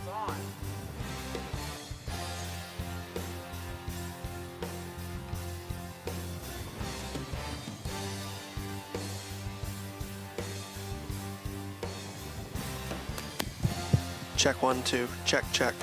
It's on. Check 1, 2. Check, check.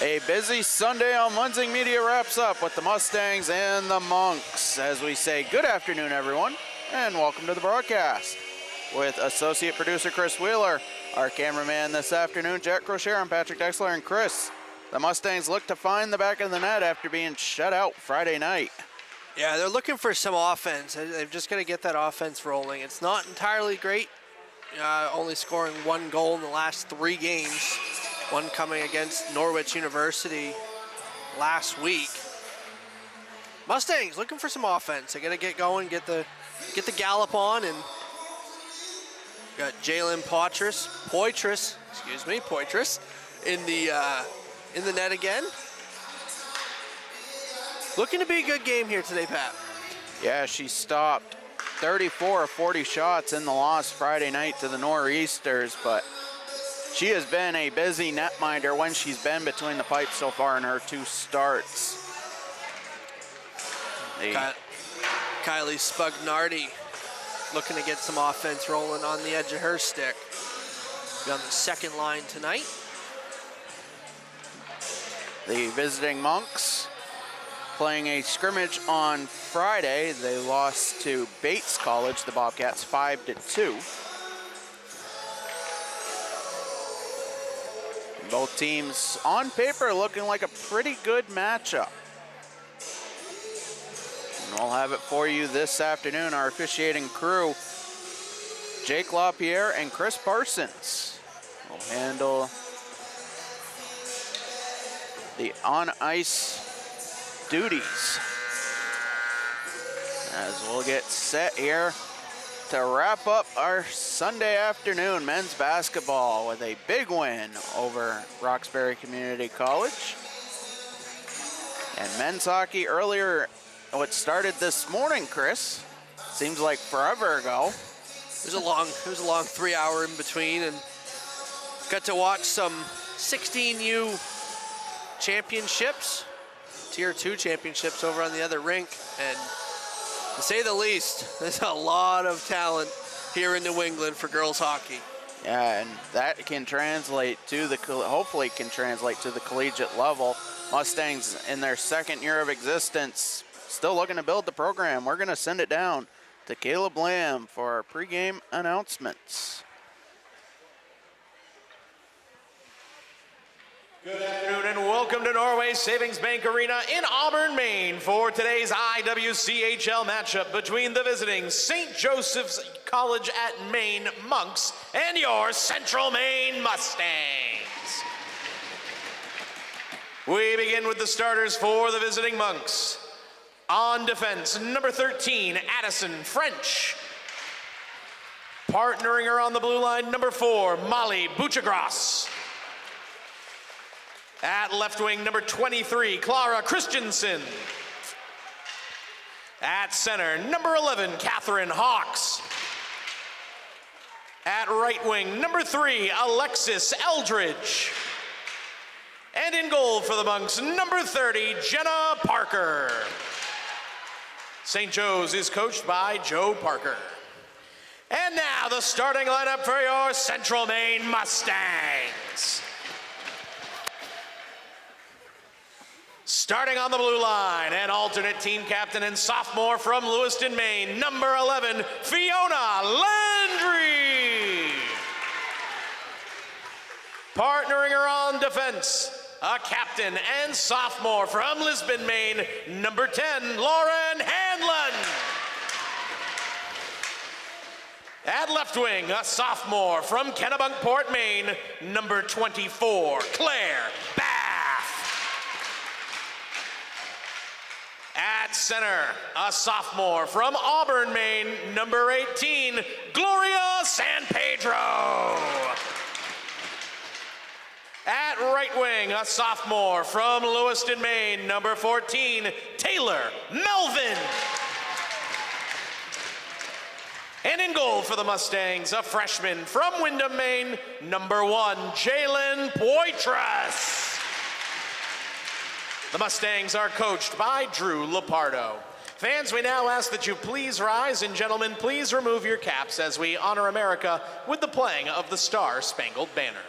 A busy Sunday on Munzing Media wraps up with the Mustangs and the Monks as we say good afternoon, everyone, and welcome to the broadcast. With associate producer Chris Wheeler, our cameraman this afternoon, Jack Crocher, I'm Patrick Dexler, and Chris. The Mustangs look to find the back of the net after being shut out Friday night. Yeah, they're looking for some offense. They've just got to get that offense rolling. It's not entirely great, only scoring one goal in the last 3 games. One coming against Norwich University last week. Mustangs looking for some offense. They got to get going, get the gallop on, and got Jalen Poitras in the net again. Looking to be a good game here today, Pat. Yeah, she stopped 34 of 40 shots in the loss Friday night to the Nor'easters, but she has been a busy netminder when she's been between the pipes so far in her 2 starts. Kylie Spugnardi looking to get some offense rolling on the edge of her stick. Be on the second line tonight. The visiting Monks playing a scrimmage on Friday. They lost to Bates College, the Bobcats, 5-2. Both teams on paper looking like a pretty good matchup. And we'll have it for you this afternoon. Our officiating crew, Jake LaPierre and Chris Parsons, will handle the on-ice duties as we'll get set here to wrap up our Sunday afternoon men's basketball with a big win over Roxbury Community College. And men's hockey earlier, what started this morning, Chris, seems like forever ago. It was a long 3-hour in between, and got to watch some 16U championships, Tier 2 championships over on the other rink, and to say the least, there's a lot of talent here in New England for girls hockey. Yeah, and that can translate to hopefully can translate to the collegiate level. Mustangs in their 2nd year of existence, still looking to build the program. We're gonna send it down to Caleb Lamb for our pregame announcements. Good afternoon and welcome to Norway Savings Bank Arena in Auburn, Maine for today's IWCHL matchup between the visiting St. Joseph's College at Maine Monks and your Central Maine Mustangs. We begin with the starters for the visiting Monks. On defense, number 13, Addison French. Partnering her on the blue line, number 4, Molly Buchagras. At left wing, number 23, Clara Christensen. At center, number 11, Catherine Hawks. At right wing, number 3, Alexis Eldridge. And in goal for the Monks, number 30, Jenna Parker. St. Joe's is coached by Joe Parker. And now the starting lineup for your Central Maine Mustangs. Starting on the blue line, an alternate team captain and sophomore from Lewiston, Maine, number 11, Fiona Landry. Partnering her on defense, a captain and sophomore from Lisbon, Maine, number 10, Lauren Hanlon. At left wing, a sophomore from Kennebunkport, Maine, number 24, Claire Bath. At center, a sophomore from Auburn, Maine, number 18, Gloria San Pedro. At right wing, a sophomore from Lewiston, Maine, number 14, Taylor Melvin. And in goal for the Mustangs, a freshman from Windham, Maine, number 1, Jalen Poitras. The Mustangs are coached by Drew Lopardo. Fans, we now ask that you please rise, and gentlemen, please remove your caps as we honor America with the playing of the Star-Spangled Banner.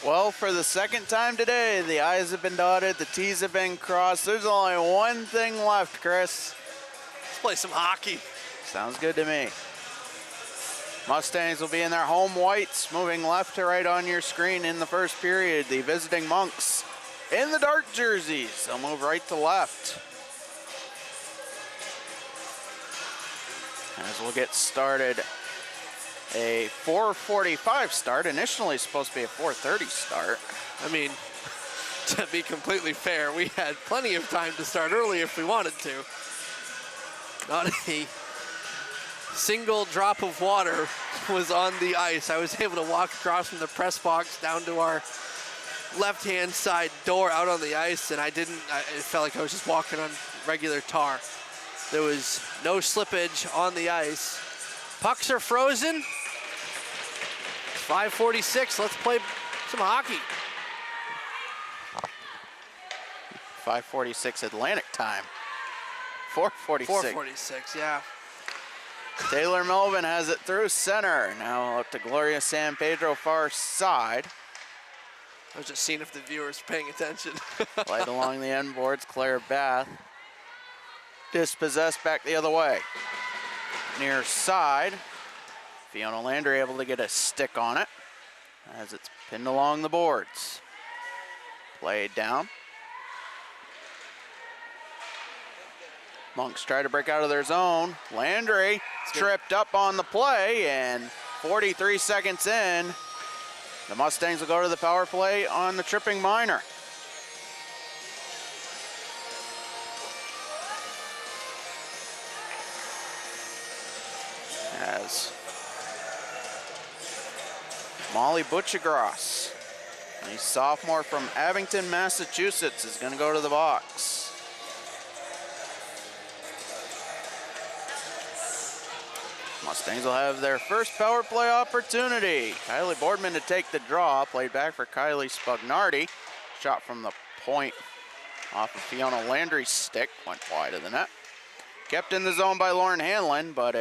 Well, for the second time today, the I's have been dotted, the T's have been crossed. There's only one thing left, Chris. Let's play some hockey. Sounds good to me. Mustangs will be in their home whites, moving left to right on your screen in the first period. The visiting Monks in the dark jerseys. They'll move right to left. As we'll get started, a 4:45 start. Initially supposed to be a 4:30 start. I mean, to be completely fair, we had plenty of time to start early if we wanted to. Not a single drop of water was on the ice. I was able to walk across from the press box down to our left-hand side door out on the ice, and it felt like I was just walking on regular tar. There was no slippage on the ice. Pucks are frozen. 5:46, let's play some hockey. 5:46 Atlantic time. 4:46. 4:46, yeah. Taylor Melvin has it through center. Now up to Gloria San Pedro far side. I was just seeing if the viewers are paying attention. Played along the end boards, Claire Bath. Dispossessed back the other way. Near side, Fiona Landry able to get a stick on it as it's pinned along the boards. Played down. Monks try to break out of their zone. Landry tripped up on the play, and 43 seconds in, the Mustangs will go to the power play on the tripping minor. As Molly Butchergross, a sophomore from Abington, Massachusetts, is going to go to the box. Mustangs will have their first power play opportunity. Kylie Boardman to take the draw, played back for Kylie Spugnardi. Shot from the point off of Fiona Landry's stick, went wide of the net. Kept in the zone by Lauren Hanlon, but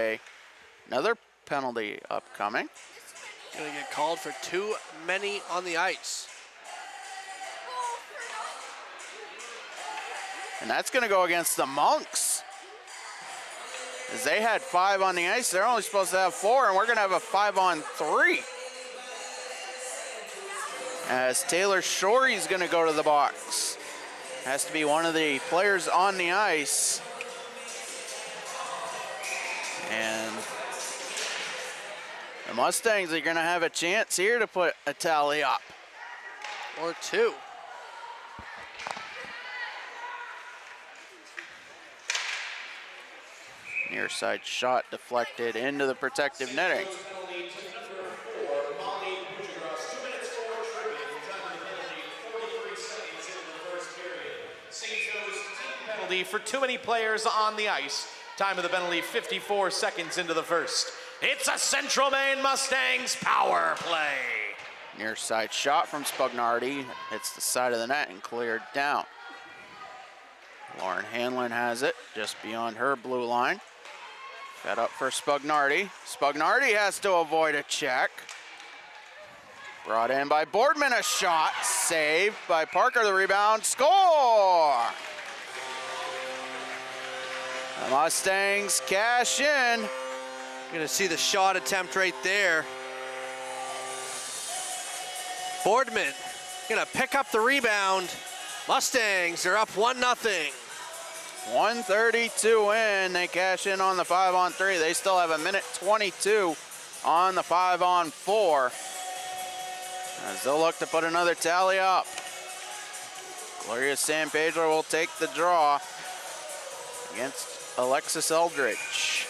another penalty upcoming. Gonna get called for too many on the ice. And that's gonna go against the Monks. As they had 5 on the ice, they're only supposed to have 4, and we're gonna have a 5-on-3. As Taylor Shorey's gonna go to the box. Has to be one of the players on the ice. And the Mustangs are gonna have a chance here to put a tally up. Or 2. Near side shot deflected into the protective netting. Penalty for too many players on the ice. Time of the penalty, 54 seconds into the first. It's a Central Maine Mustangs power play. Near side shot from Spugnardi. Hits the side of the net and cleared down. Lauren Hanlon has it just beyond her blue line. Fed up for Spugnardi. Spugnardi has to avoid a check. Brought in by Boardman, a shot. Saved by Parker, the rebound. Score! The Mustangs cash in. You're gonna see the shot attempt right there. Boardman gonna pick up the rebound. Mustangs are up 1-0. 1:32 in, they cash in on the 5-on-3. They still have 1:22 on the 5-on-4. As they'll look to put another tally up. Gloria San Pedro will take the draw against Alexis Eldridge.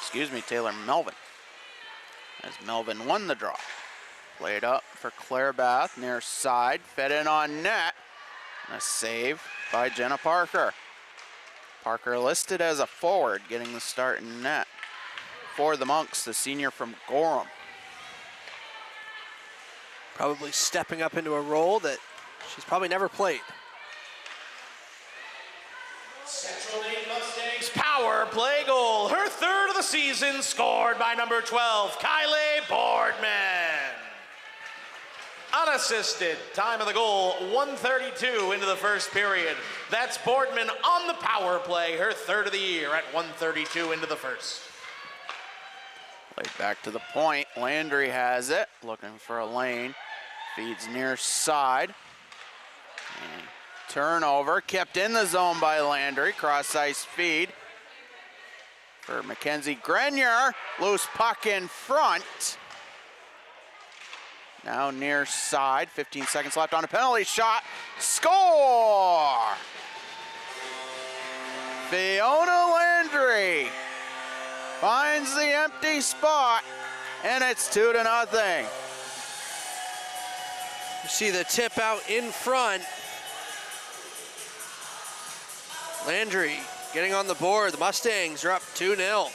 Excuse me, Taylor Melvin. As Melvin won the draw. Played up for Claire Bath, near side, fed in on net. And a save by Jenna Parker. Parker listed as a forward, getting the start in net. For the Monks, the senior from Gorham. Probably stepping up into a role that she's probably never played. Central Maine power play goal. Her third of the season, scored by number 12, Kylie Boardman. Unassisted, time of the goal, 1:32 into the first period. That's Boardman on the power play, her third of the year at 1:32 into the first. Played back to the point. Landry has it, looking for a lane. Feeds near side. And turnover, kept in the zone by Landry. Cross ice feed for Mackenzie Grenier. Loose puck in front. Now near side, 15 seconds left on a penalty shot. Score! Fiona Landry finds the empty spot, and it's 2-0. You see the tip out in front. Landry getting on the board. The Mustangs are up 2-0.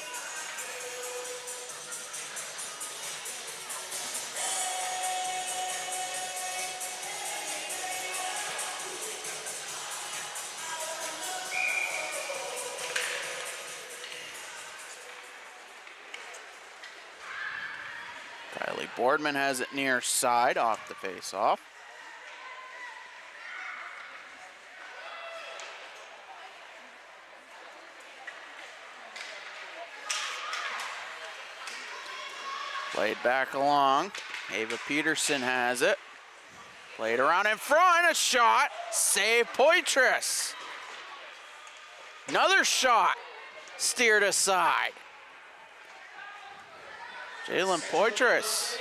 Kylie Boardman has it near side off the face-off. Played back along. Ava Peterson has it. Played around in front, a shot. Save Poitras. Another shot. Steered aside. Jalen Poitras.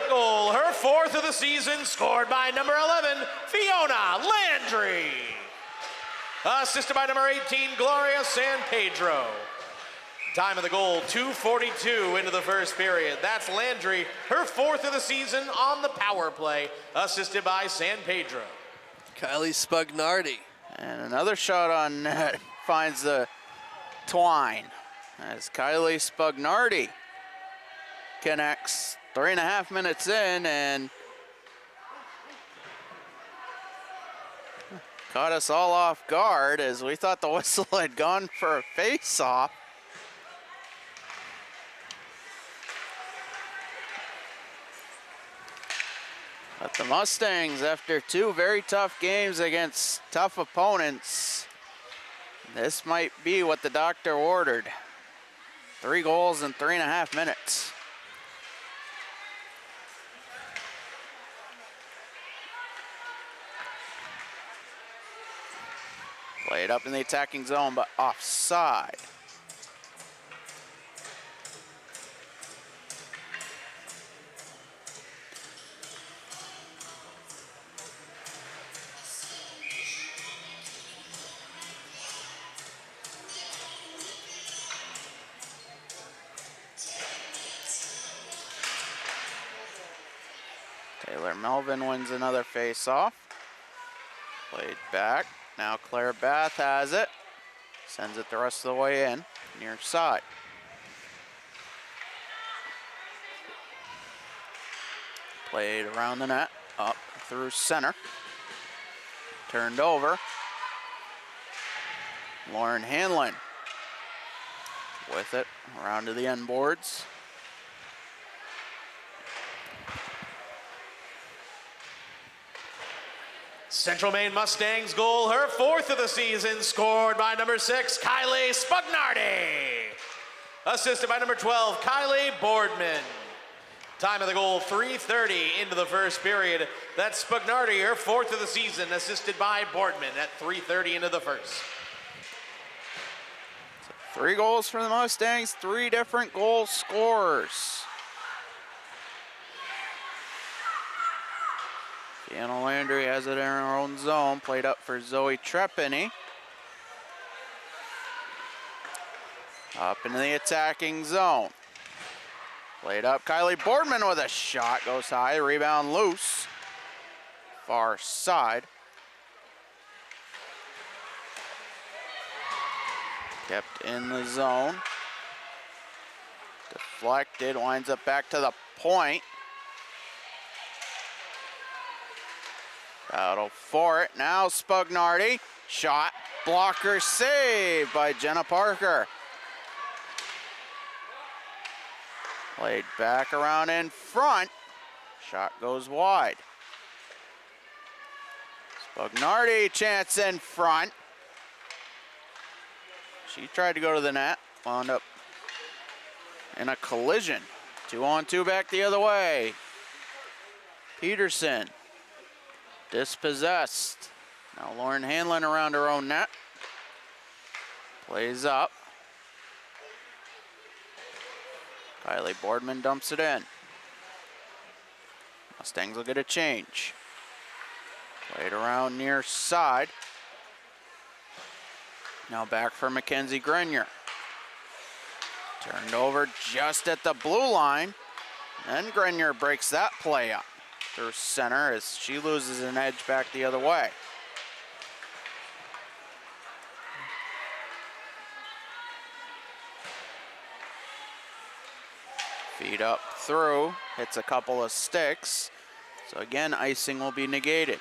Goal, her fourth of the season, scored by number 11, Fiona Landry. Assisted by number 18, Gloria San Pedro. Time of the goal, 2:42 into the first period. That's Landry, her fourth of the season on the power play, assisted by San Pedro. Kylie Spugnardi. And another shot on net finds the twine as Kylie Spugnardi connects 3.5 minutes in and caught us all off guard as we thought the whistle had gone for a face-off. But the Mustangs, after two very tough games against tough opponents, this might be what the doctor ordered. 3 goals in 3.5 minutes. Played up in the attacking zone, but offside. Taylor Melvin wins another face-off. Played back. Now Claire Bath has it. Sends it the rest of the way in, near side. Played around the net, up through center. Turned over. Lauren Hanlon with it, around to the end boards. Central Maine Mustangs goal, her fourth of the season, scored by number 6, Kylie Spugnardi. Assisted by number 12, Kylie Boardman. Time of the goal, 3:30 into the first period. That's Spugnardi, her fourth of the season, assisted by Boardman at 3:30 into the first. 3 goals for the Mustangs, 3 different goal scorers. Fiona Landry has it in her own zone, played up for Zoe Trepany. Up into the attacking zone. Played up, Kylie Boardman with a shot, goes high, rebound loose. Far side. Kept in the zone. Deflected, winds up back to the point. Battle for it. Now Spugnardi Shot, blocker, save by Jenna Parker. Played back around in front. Shot goes wide. Spagnardi, chance in front. She tried to go to the net, wound up in a collision. 2-on-2 back the other way. Peterson, dispossessed. Now Lauren Hanlon around her own net. Plays up. Kylie Boardman dumps it in. Mustangs will get a change. Played around near side. Now back for Mackenzie Grenier. Turned over just at the blue line. And Grenier breaks that play up through center as she loses an edge back the other way. Feed up through, hits a couple of sticks. So again, icing will be negated.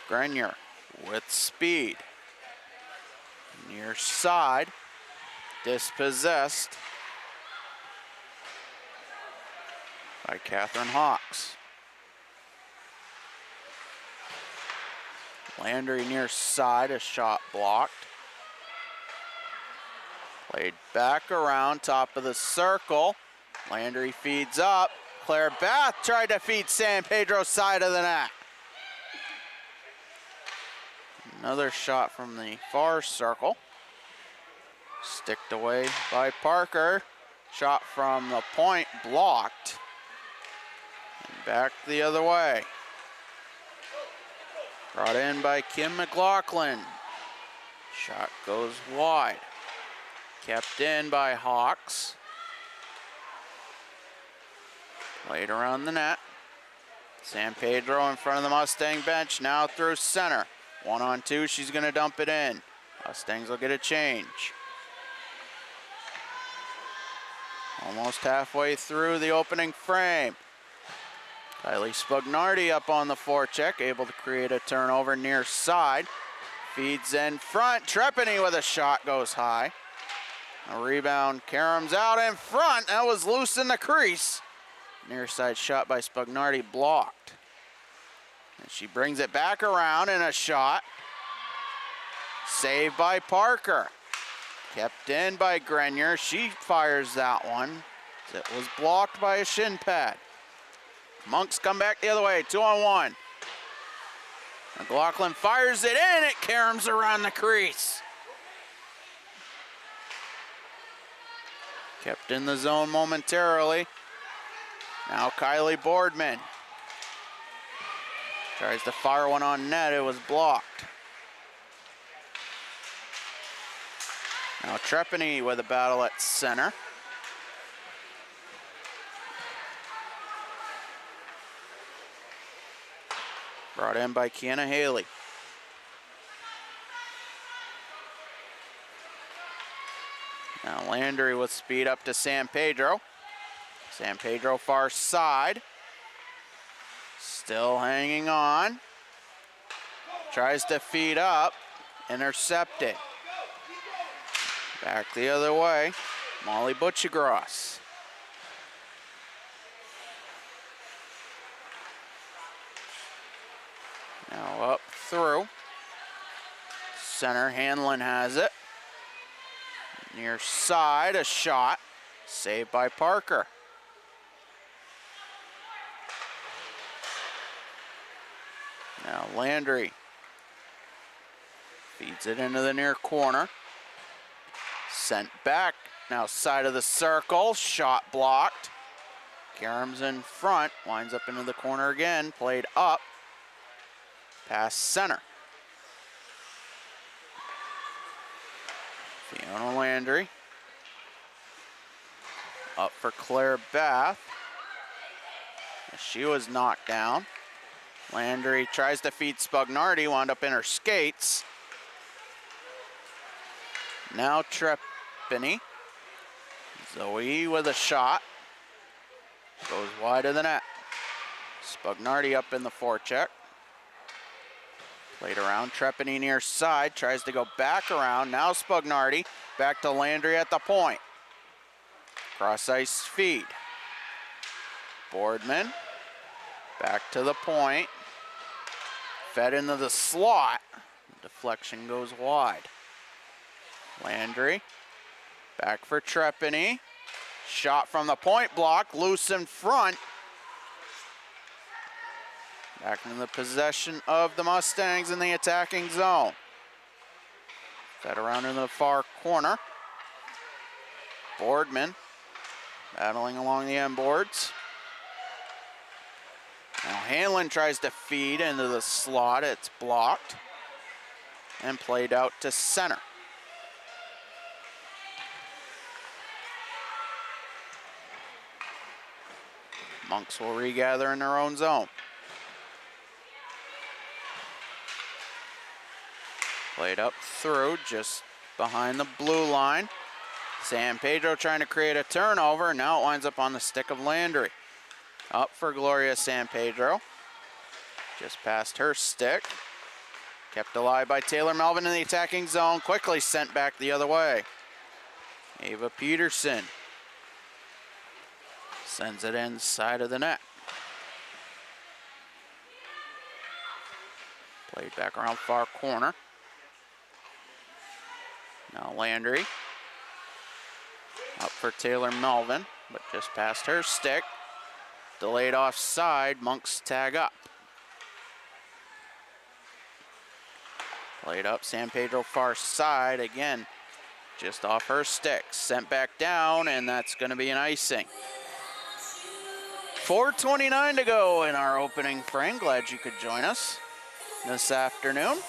Grenier with speed. Near side, dispossessed by Catherine Hawks. Landry near side, a shot blocked. Played back around, top of the circle. Landry feeds up. Claire Bath tried to feed San Pedro's side of the net. Another shot from the far circle. Sticked away by Parker. Shot from the point, blocked. And back the other way. Brought in by Kim McLaughlin. Shot goes wide. Kept in by Hawks. Played around the net. San Pedro in front of the Mustang bench, now through center. 1-on-2, she's gonna dump it in. Mustangs will get a change. Almost halfway through the opening frame. Kylie Spagnardi up on the forecheck, able to create a turnover near side. Feeds in front, Trepany with a shot goes high. A rebound, Karam's out in front, that was loose in the crease. Near side shot by Spagnardi blocked. And she brings it back around in a shot. Saved by Parker. Kept in by Grenier. She fires that one. It was blocked by a shin pad. Monks come back the other way, 2-on-1. McLaughlin fires it in. It caroms around the crease. Kept in the zone momentarily. Now Kylie Boardman. Tries to fire one on net, it was blocked. Now Trepany with a battle at center. Brought in by Kiana Haley. Now Landry with speed up to San Pedro. San Pedro far side. Still hanging on. Tries to feed up. Intercepted. Back the other way. Molly Butchegras. Now up through. Center, Hanlon has it. Near side, a shot. Saved by Parker. Now Landry feeds it into the near corner. Sent back, now side of the circle, shot blocked. Karam's in front, winds up into the corner again, played up. Pass center. Fiona Landry. Up for Claire Bath. She was knocked down. Landry tries to feed Spagnardi, wound up in her skates. Now Trepany. Zoe with a shot. Goes wide of the net. Spugnardi up in the forecheck. Played around, Trepani near side, tries to go back around. Now Spugnardi, back to Landry at the point. Cross ice feed. Boardman, back to the point. Fed into the slot. Deflection goes wide. Landry, back for Trepani. Shot from the point block, loose in front. Back into the possession of the Mustangs in the attacking zone. Fed around into the far corner. Boardman battling along the end boards. Now Hanlon tries to feed into the slot. It's blocked and played out to center. Monks will regather in their own zone. Played up through, just behind the blue line. San Pedro trying to create a turnover. Now it winds up on the stick of Landry. Up for Gloria San Pedro. Just past her stick. Kept alive by Taylor Melvin in the attacking zone. Quickly sent back the other way. Ava Peterson sends it inside of the net. Played back around far corner. Now Landry. Up for Taylor Melvin, but just past her stick. Delayed offside, Monks tag up. Played up, San Pedro far side, again, just off her stick. Sent back down, and that's gonna be an icing. 4:29 to go in our opening frame. Glad you could join us this afternoon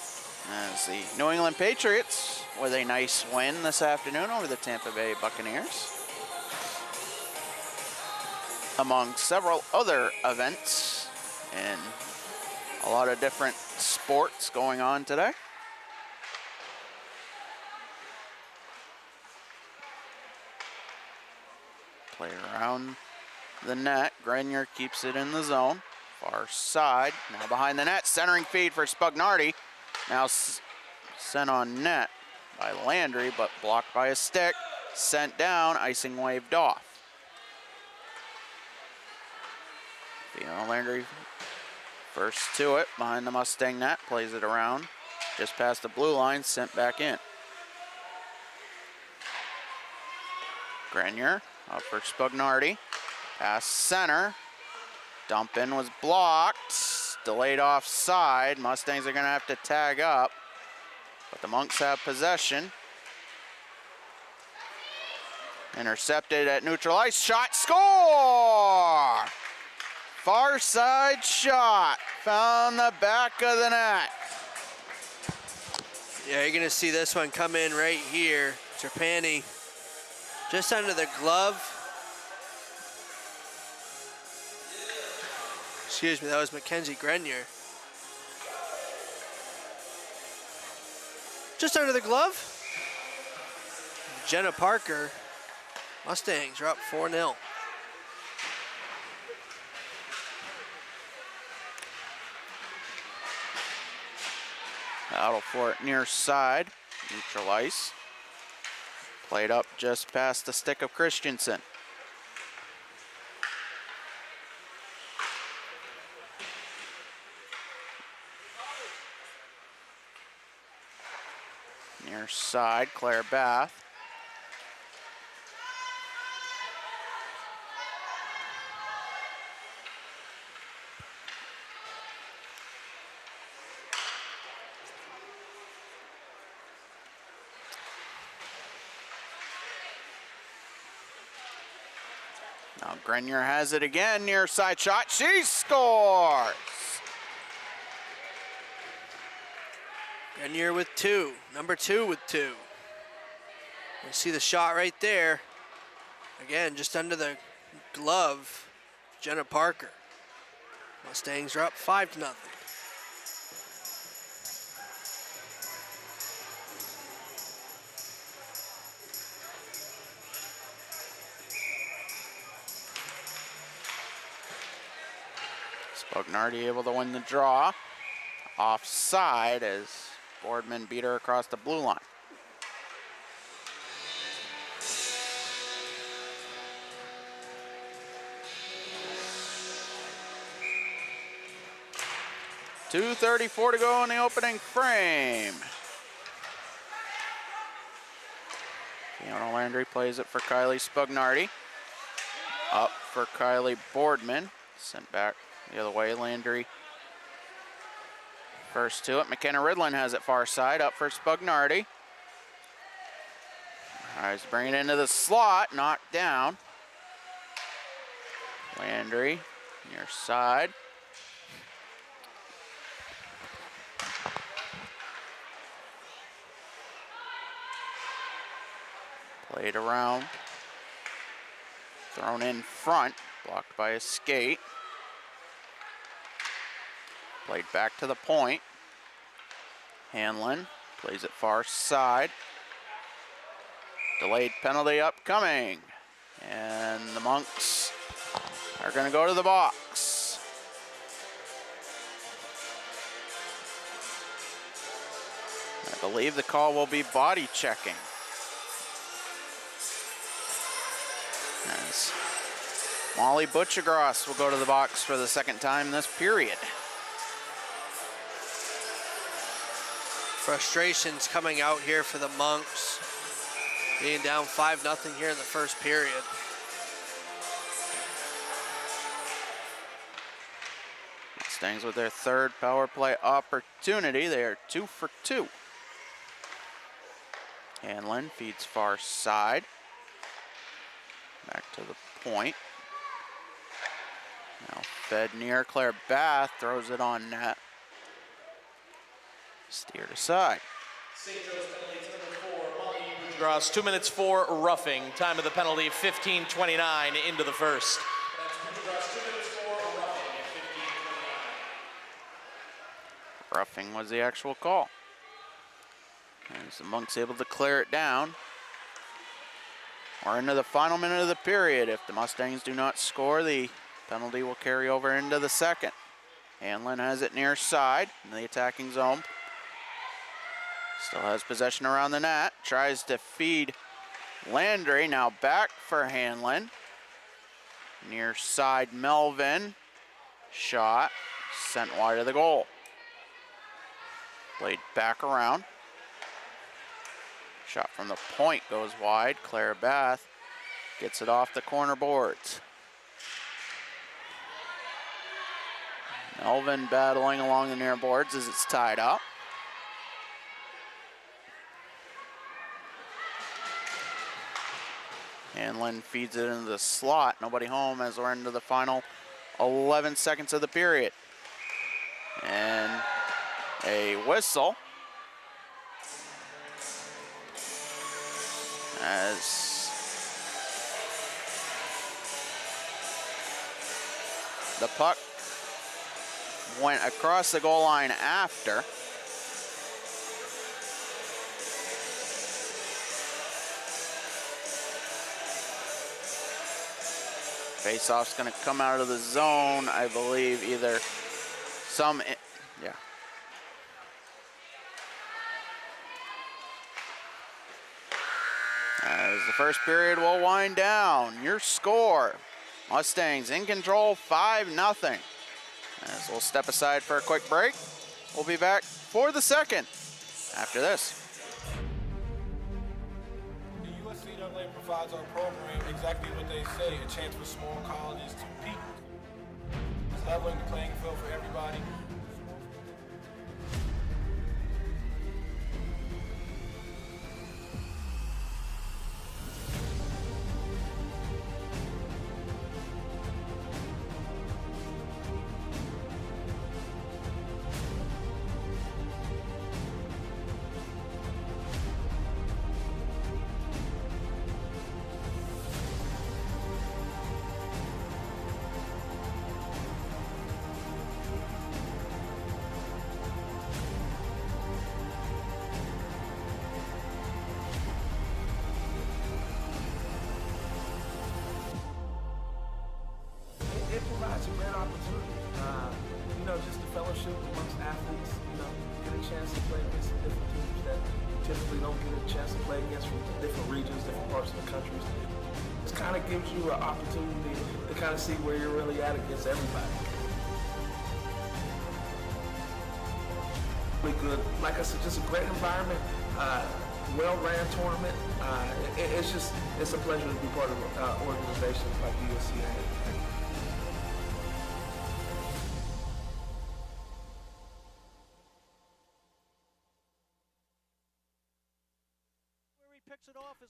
as the New England Patriots with a nice win this afternoon over the Tampa Bay Buccaneers. Among several other events and a lot of different sports going on today. Play around the net. Grenier keeps it in the zone. Far side, now behind the net, centering feed for Spugnardi. Now sent on net by Landry, but blocked by a stick. Sent down, icing waved off. Landry first to it, behind the Mustang net, plays it around. Just past the blue line, sent back in. Grenier up for Spugnardi. Pass center. Dump in was blocked. Delayed offside. Mustangs are going to have to tag up. But the Monks have possession. Intercepted at neutral ice. Shot, score! Far side shot. Found the back of the net. Yeah, you're going to see this one come in right here. Trepani just under the glove. Excuse me, that was Mackenzie Grenier. Just under the glove. Jenna Parker. Mustangs are up 4-0. Battle for it near side. Neutral ice. Played up just past the stick of Christensen. Near side, Claire Bath. Now Grenier has it again, near side shot, she scores! Grenier with two, number 2 with 2. You see the shot right there. Again, just under the glove, Jenna Parker. Mustangs are up 5-0. Spugnardi able to win the draw. Offside as Boardman beat her across the blue line. .234 to go in the opening frame. Fiona Landry plays it for Kylie Spugnardi. Up for Kylie Boardman. Sent back the other way. Landry first to it. McKenna Ridlin has it far side. Up for Spugnardi. Tries to bring it into the slot. Knocked down. Landry near side. Played around. Thrown in front. Blocked by a skate. Played back to the point. Hanlon plays it far side. Delayed penalty upcoming. And the Monks are going to go to the box. I believe the call will be body checking. As Molly Butchergross will go to the box for the second time this period. Frustrations coming out here for the Monks. Being down 5-0 here in the first period. Mustangs with their third power play opportunity. They are 2 for 2. Hanlon feeds far side. Back to the point. Now fed near. Claire Bath throws it on net. Steered aside. St. Joe's penalty to number 4, Molly Butchergross, 2 minutes for roughing. Time of the penalty, 15:29 into the first. That's Butchergross, 2 minutes for roughing at 15:29. Roughing was the actual call. As the Monks able to clear it down. We're into the final minute of the period. If the Mustangs do not score, the penalty will carry over into the second. Hanlon has it near side in the attacking zone. Still has possession around the net. Tries to feed Landry. Now back for Hanlon. Near side Melvin. Shot. Sent wide of the goal. Played back around. Shot from the point goes wide. Claire Bath gets it off the corner boards. Melvin battling along the near boards as it's tied up. Hanlon feeds it into the slot. Nobody home as we're into the final 11 seconds of the period. And a whistle. As the puck went across the goal line after. Faceoff's going to come out of the zone, I believe, either some, yeah. As the first period will wind down, your score, Mustangs in control 5-0. As we'll step aside for a quick break, we'll be back for the second after this. The USCAA provides our program exactly what they say, a chance for small colleges to compete. It's leveling the playing field for everybody. typically don't get a chance to play against from different regions, different parts of the country. It kind of gives you an opportunity to kind of see where you're really at against everybody. Really good. Like I said, just a great environment, well-ran tournament. It's a pleasure to be part of organizations like USCA.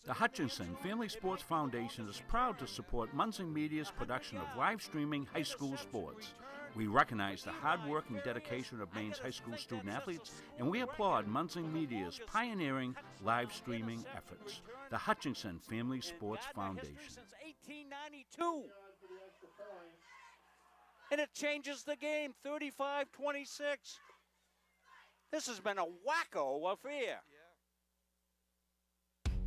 The Hutchinson Family Sports Foundation is proud to support Munson Media's production of live streaming high school sports. We recognize the hard work and dedication of Maine's high school student athletes, and we applaud Munson Media's pioneering live streaming efforts. The Hutchinson Family Sports Foundation. Since 1892. And it changes the game, 35-26. This has been a wacko affair.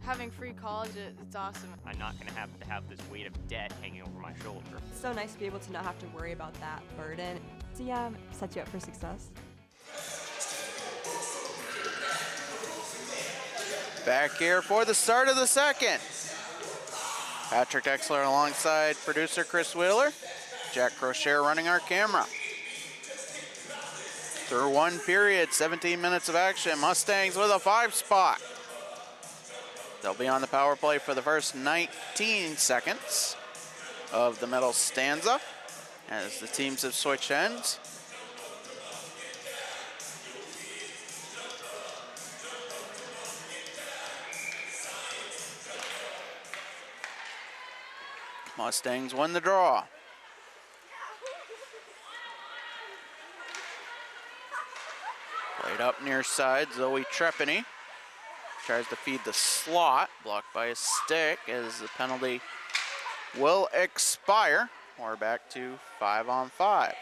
Having free college, it's awesome. I'm not going to have this weight of debt hanging over my shoulder. It's so nice to be able to not have to worry about that burden. So yeah, set you up for success. Back here for the start of the second. Patrick Exler alongside producer Chris Wheeler. Jack Crocher running our camera. Through one period, 17 minutes of action. Mustangs with a 5 spot. They'll be on the power play for the first 19 seconds of the middle stanza as the teams have switched ends. Mustangs win the draw. Played up near side, Zoe Trepany. Tries to feed the slot, blocked by a stick as the penalty will expire. We're back to 5-on-5.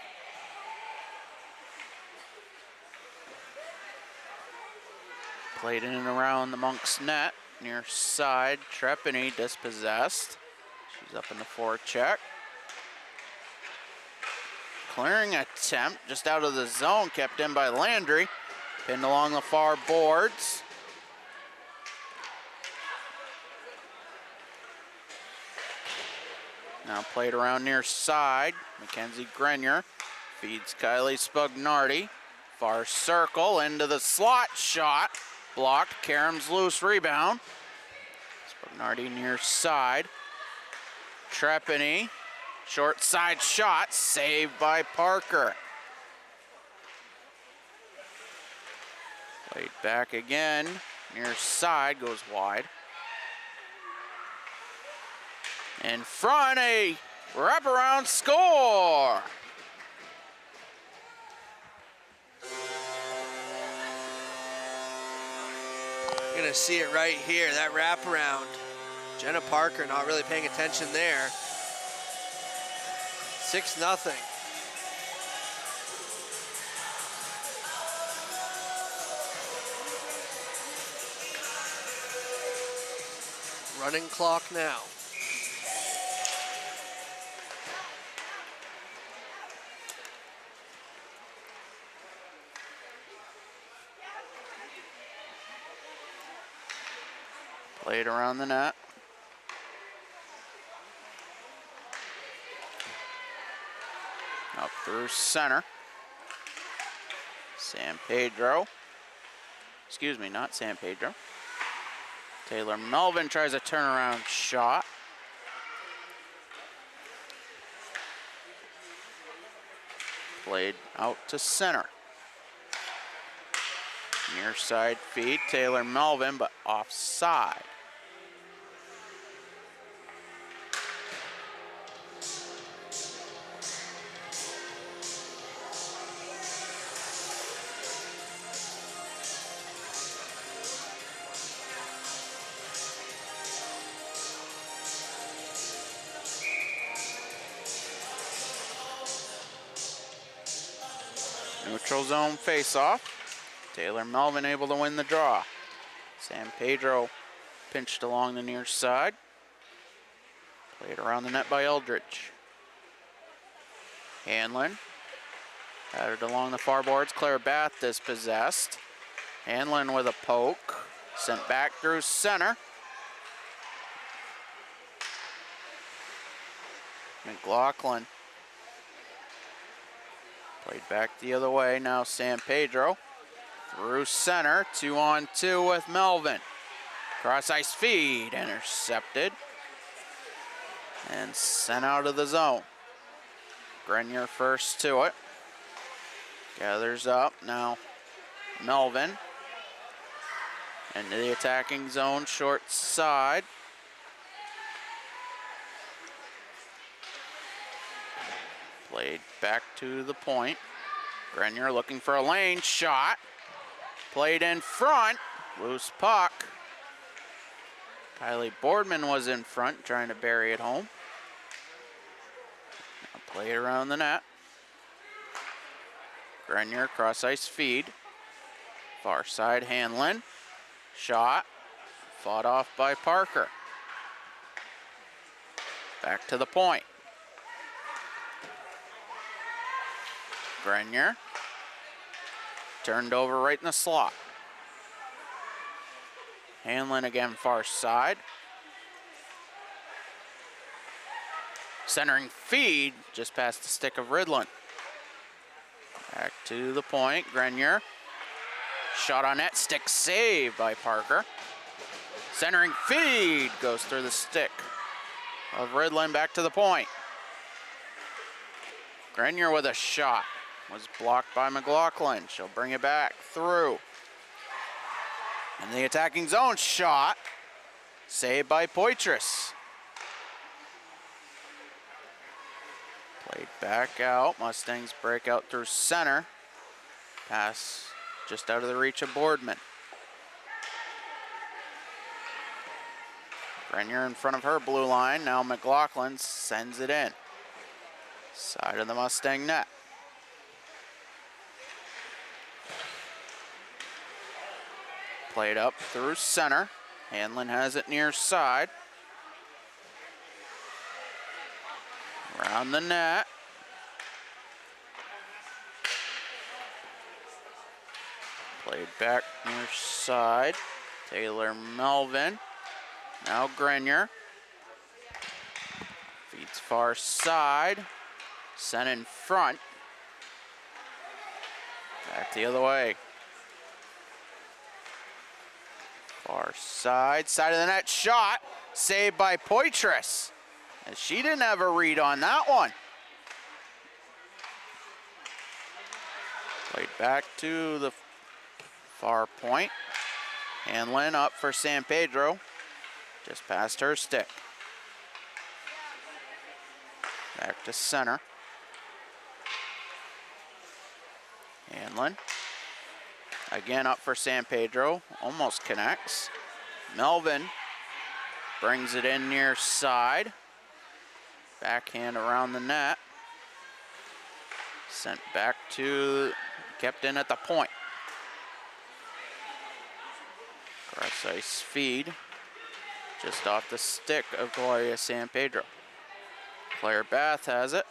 Played in and around the Monks net, near side, Trepany dispossessed. She's up in the forecheck. Clearing attempt, just out of the zone, kept in by Landry. Pinned along the far boards. Now played around near side. Mackenzie Grenier feeds Kylie Spugnardi. Far circle into the slot shot. Blocked. Karam's loose rebound. Spugnardi near side. Trepany. Short side shot. Saved by Parker. Played back again. Near side. Goes wide. In front, a wraparound score. You're gonna see it right here, that wraparound. Jenna Parker not really paying attention there. 6-0. Running clock now. Played around the net. Up through center. San Pedro. Excuse me, not San Pedro. Taylor Melvin tries a turnaround shot. Played out to center. Near side feed, Taylor Melvin, but offside. Neutral zone face-off. Taylor Melvin able to win the draw. San Pedro pinched along the near side. Played around the net by Eldridge. Hanlon batted along the far boards. Claire Bath dispossessed. Hanlon with a poke. Sent back through center. McLaughlin played back the other way. Now San Pedro through center. 2-on-2 with Melvin. Cross ice feed intercepted and sent out of the zone. Grenier first to it. Gathers up now. Melvin into the attacking zone, short side. Played back to the point. Grenier looking for a lane shot. Played in front. Loose puck. Kylie Boardman was in front trying to bury it home. Now play it around the net. Grenier cross ice feed. Far side Hanlon. Shot. Fought off by Parker. Back to the point. Grenier. Turned over right in the slot. Hanlon again far side. Centering feed just past the stick of Ridlin. Back to the point, Grenier. Shot on net, stick save by Parker. Centering feed goes through the stick of Ridlin, back to the point. Grenier with a shot. Was blocked by McLaughlin. She'll bring it back through. And the attacking zone shot. Saved by Poitras. Played back out. Mustangs break out through center. Pass just out of the reach of Boardman. Grenier in front of her blue line. Now McLaughlin sends it in. Side of the Mustang net. Played up through center. Hanlon has it near side. Around the net. Played back near side. Taylor Melvin. Now Grenier. Feeds far side. Sent in front. Back the other way. Far side of the net shot. Saved by Poitras. And she didn't have a read on that one. Played back to the far point. Hanlon up for San Pedro. Just past her stick. Back to center. Hanlon. Again up for San Pedro. Almost connects. Melvin brings it in near side. Backhand around the net. Sent back to, kept in at the point. Cross ice feed. Just off the stick of Gloria San Pedro. Claire Bath has it.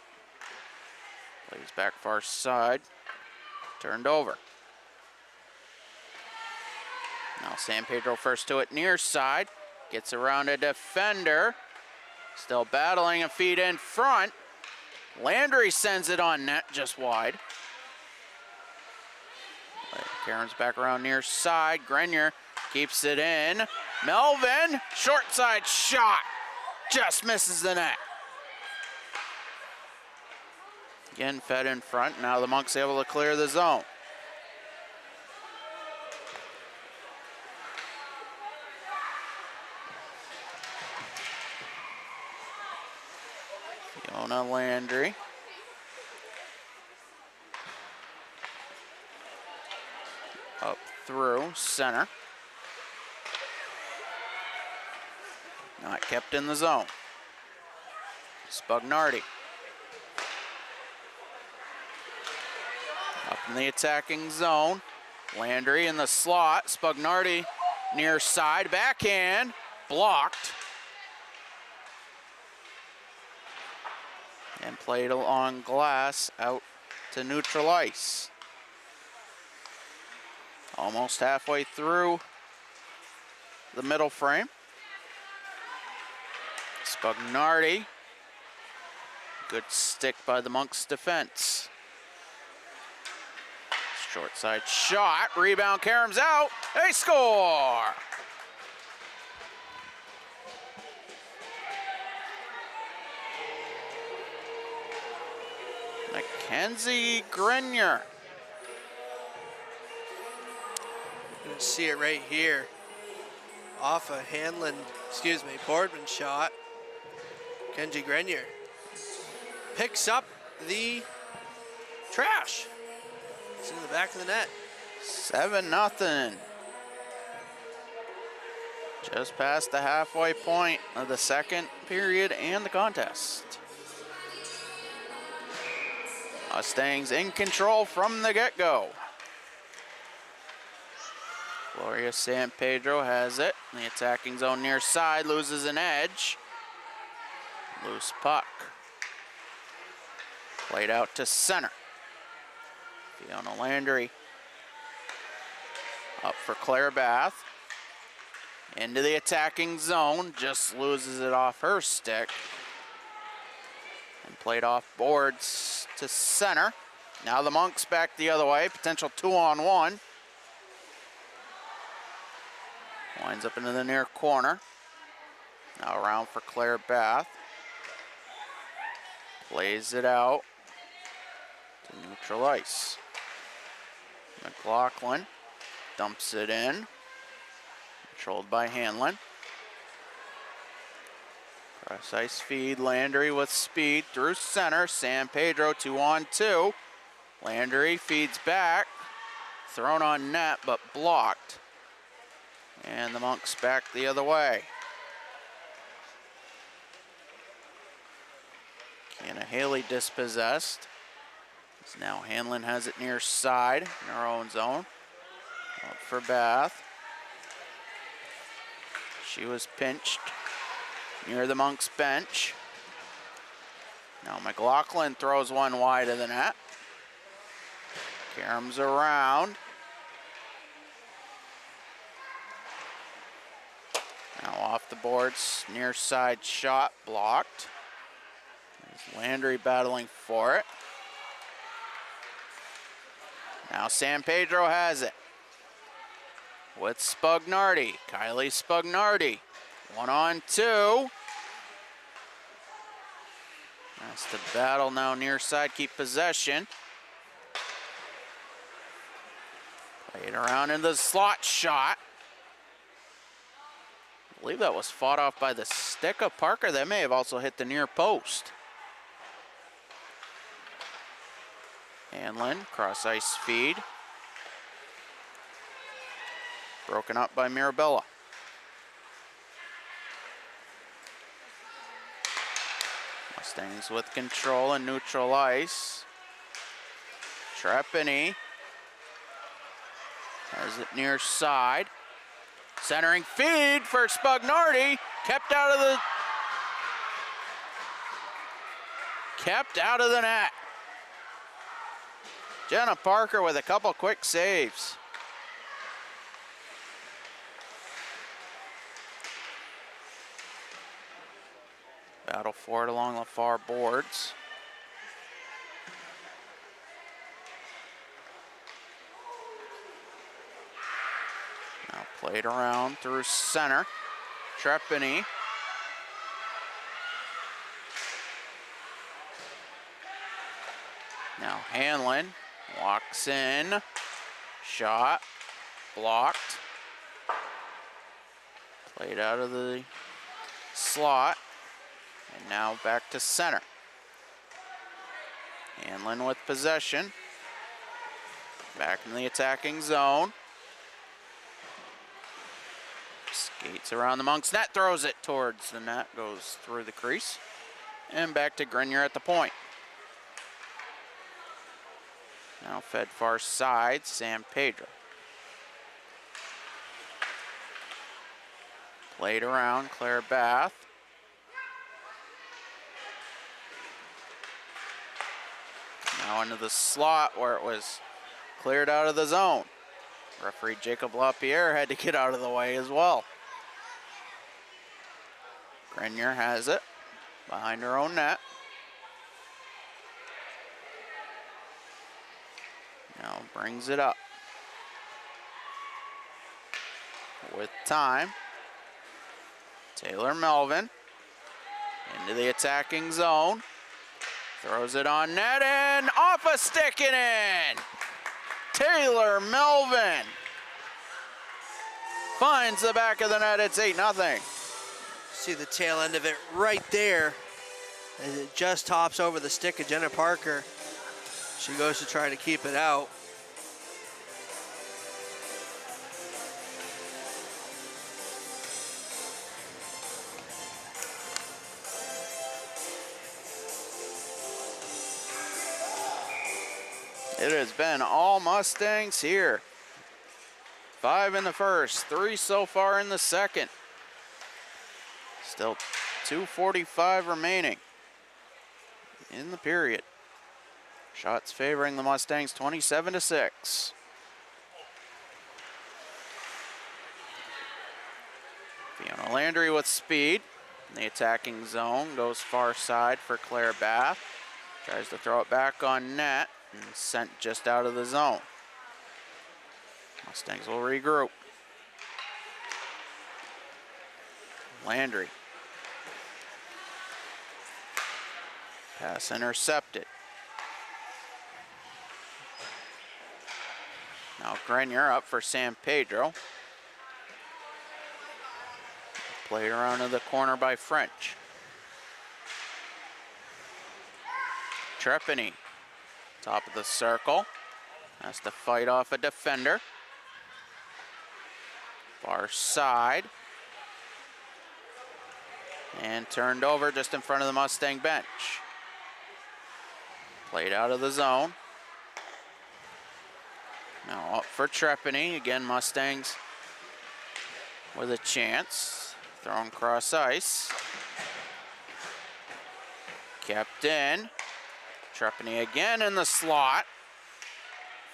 Plays back far side. Turned over. Now San Pedro first to it near side. Gets around a defender. Still battling a feed in front. Landry sends it on net just wide. Karen's back around near side. Grenier keeps it in. Melvin, short side shot. Just misses the net. Again fed in front. Now the Monks able to clear the zone. Yona Landry. Up through center. Not kept in the zone. Spugnardi. Up in the attacking zone. Landry in the slot. Spugnardi near side. Backhand. Blocked. And played along glass out to neutral ice. Almost halfway through the middle frame. Spugnardi. Good stick by the Monks defense. Short side shot, rebound, Karam's out, they score! Mackenzie Grenier. You can see it right here. Off a Boardman shot. Kenji Grenier picks up the trash. It's in the back of the net. 7-0. Just past the halfway point of the second period and the contest. Mustangs in control from the get-go. Gloria San Pedro has it. In the attacking zone near side, loses an edge. Loose puck. Played out to center. Fiona Landry up for Claire Bath. Into the attacking zone, just loses it off her stick. And played off boards to center. Now the Monks back the other way, potential 2-on-1. Winds up into the near corner. Now around for Claire Bath. Plays it out to neutral ice. McLaughlin dumps it in. Controlled by Hanlon. Cross ice feed, Landry with speed through center. San Pedro 2-on-2. Landry feeds back. Thrown on net, but blocked. And the Monks back the other way. Kiana Haley dispossessed. So now Hanlon has it near side in our own zone. Up for Bath. She was pinched near the Monks bench. Now McLaughlin throws one wide of the net. Karam's around. Now off the boards, near side shot blocked. There's Landry battling for it. Now San Pedro has it. With Spugnardi, Kylie Spugnardi. 1-on-2. That's the battle now near side, keep possession. Played around in the slot shot. I believe that was fought off by the stick of Parker. That may have also hit the near post. Hanlon, cross ice feed. Broken up by Mirabella. Mustangs with control and neutral ice. Trepany has it near side. Centering feed for Spugnardi. Kept out of the net. Jenna Parker with a couple quick saves. Battle for it along the far boards. Now played around through center. Trepany. Now Hanlon walks in. Shot. Blocked. Played out of the slot. And now back to center. Hanlon with possession. Back in the attacking zone. Skates around the Monks net, throws it towards the net, goes through the crease. And back to Grenier at the point. Now fed far side, San Pedro. Played around, Claire Bath. Now into the slot where it was cleared out of the zone. Referee Jacob LaPierre had to get out of the way as well. Grenier has it behind her own net. Now brings it up. With time, Taylor Melvin into the attacking zone. Throws it on net and off a stick and in. Taylor Melvin finds the back of the net. It's 8-0. See the tail end of it right there as it just hops over the stick of Jenna Parker. She goes to try to keep it out. It has been all Mustangs here. 5 in the first, 3 so far in the second. Still 2:45 remaining in the period. Shots favoring the Mustangs 27-6. Fiona Landry with speed in the attacking zone, goes far side for Claire Bath. Tries to throw it back on net and sent just out of the zone. Mustangs will regroup. Landry. Pass intercepted. Now Grenier up for San Pedro. Played around to the corner by French. Trepany, top of the circle, has to fight off a defender. Far side. And turned over just in front of the Mustang bench. Played out of the zone. Now up for Trepany. Again, Mustangs with a chance. Thrown cross ice. Kept in. Trepany again in the slot.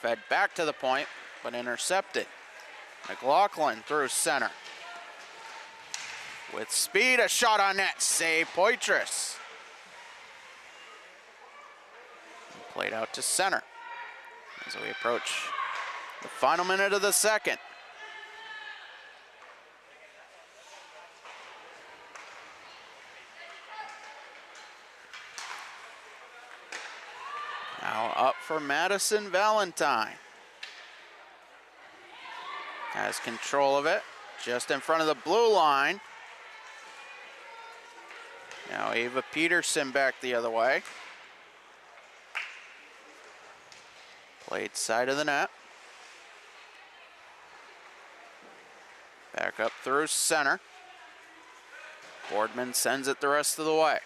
Fed back to the point, but intercepted. McLaughlin through center. With speed, a shot on net. Save Poitras. Played out to center as we approach the final minute of the second. Now up for Madison Valentine. Has control of it, just in front of the blue line. Now Ava Peterson back the other way. Played side of the net. Back up through center. Boardman sends it the rest of the way.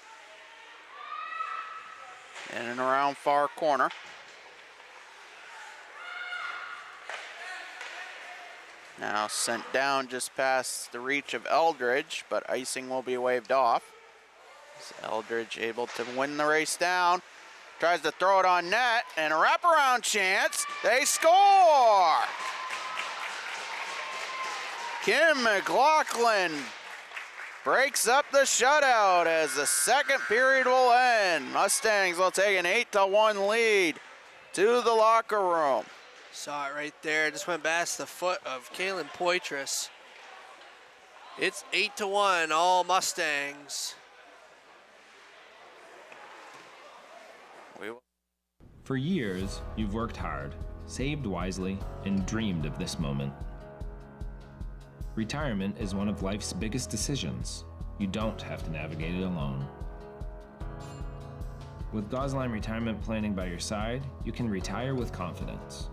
In and around far corner. Now sent down just past the reach of Eldridge, but icing will be waved off. Eldridge able to win the race down. Tries to throw it on net, and a wraparound chance. They score! Kim McLaughlin breaks up the shutout as the second period will end. Mustangs will take an 8-1 lead to the locker room. Saw it right there. Just went past the foot of Kaylin Poitras. It's 8-1, all Mustangs. For years, you've worked hard, saved wisely, and dreamed of this moment. Retirement is one of life's biggest decisions. You don't have to navigate it alone. With Gosline Retirement Planning by your side, you can retire with confidence.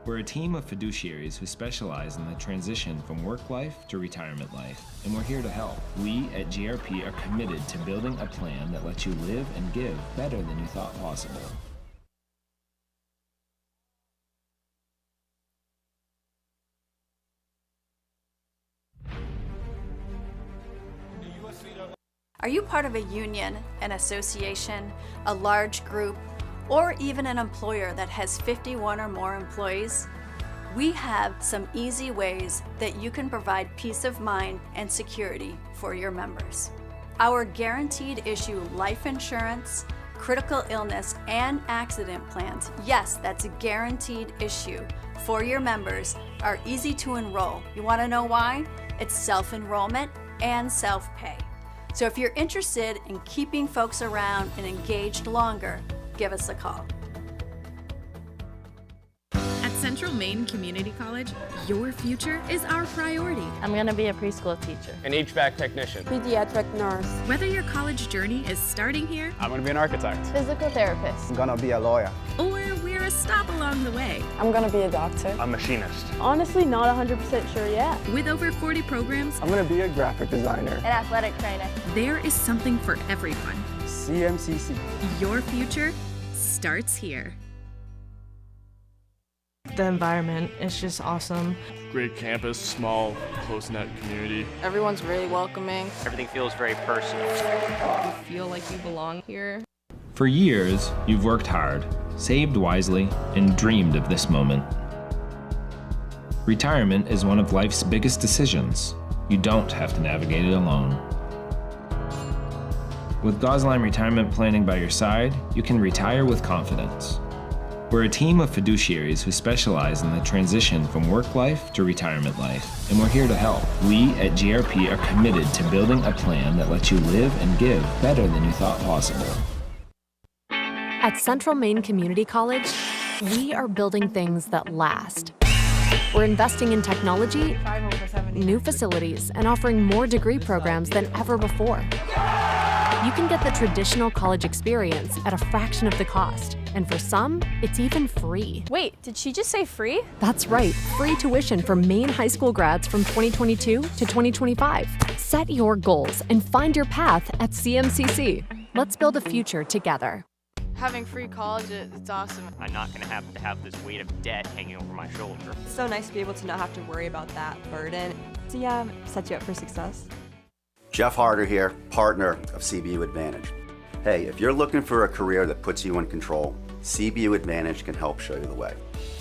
We're a team of fiduciaries who specialize in the transition from work life to retirement life, and we're here to help. We at GRP are committed to building a plan that lets you live and give better than you thought possible. Are you part of a union, an association, a large group, or even an employer that has 51 or more employees? We have some easy ways that you can provide peace of mind and security for your members. Our guaranteed issue life insurance, critical illness, and accident plans, yes, that's a guaranteed issue, for your members are easy to enroll. You want to know why? It's self-enrollment and self-pay. So if you're interested in keeping folks around and engaged longer, give us a call. At Central Maine Community College, your future is our priority. I'm going to be a preschool teacher. An HVAC technician. Pediatric nurse. Whether your college journey is starting here, I'm going to be an architect. Physical therapist. I'm going to be a lawyer. Or we're a stop along the way. I'm going to be a doctor. A machinist. Honestly, not 100% sure yet. With over 40 programs, I'm going to be a graphic designer. An athletic trainer. There is something for everyone. CMCC. Your future starts here. The environment is just awesome. Great campus, small, close-knit community. Everyone's really welcoming. Everything feels very personal. You feel like you belong here. For years, you've worked hard, saved wisely, and dreamed of this moment. Retirement is one of life's biggest decisions. You don't have to navigate it alone. With Gosline Retirement Planning by your side, you can retire with confidence. We're a team of fiduciaries who specialize in the transition from work life to retirement life, and we're here to help. We at GRP are committed to building a plan that lets you live and give better than you thought possible. At Central Maine Community College, we are building things that last. We're investing in technology, new facilities, and offering more degree programs than ever before. You can get the traditional college experience at a fraction of the cost, and for some, it's even free. Wait, did she just say free? That's right, free tuition for Maine high school grads from 2022 to 2025. Set your goals and find your path at CMCC. Let's build a future together. Having free college, it's awesome. I'm not going to have this weight of debt hanging over my shoulder. It's so nice to be able to not have to worry about that burden. CM set you up for success. Jeff Harder here, partner of CBU Advantage. Hey, if you're looking for a career that puts you in control, CBU Advantage can help show you the way.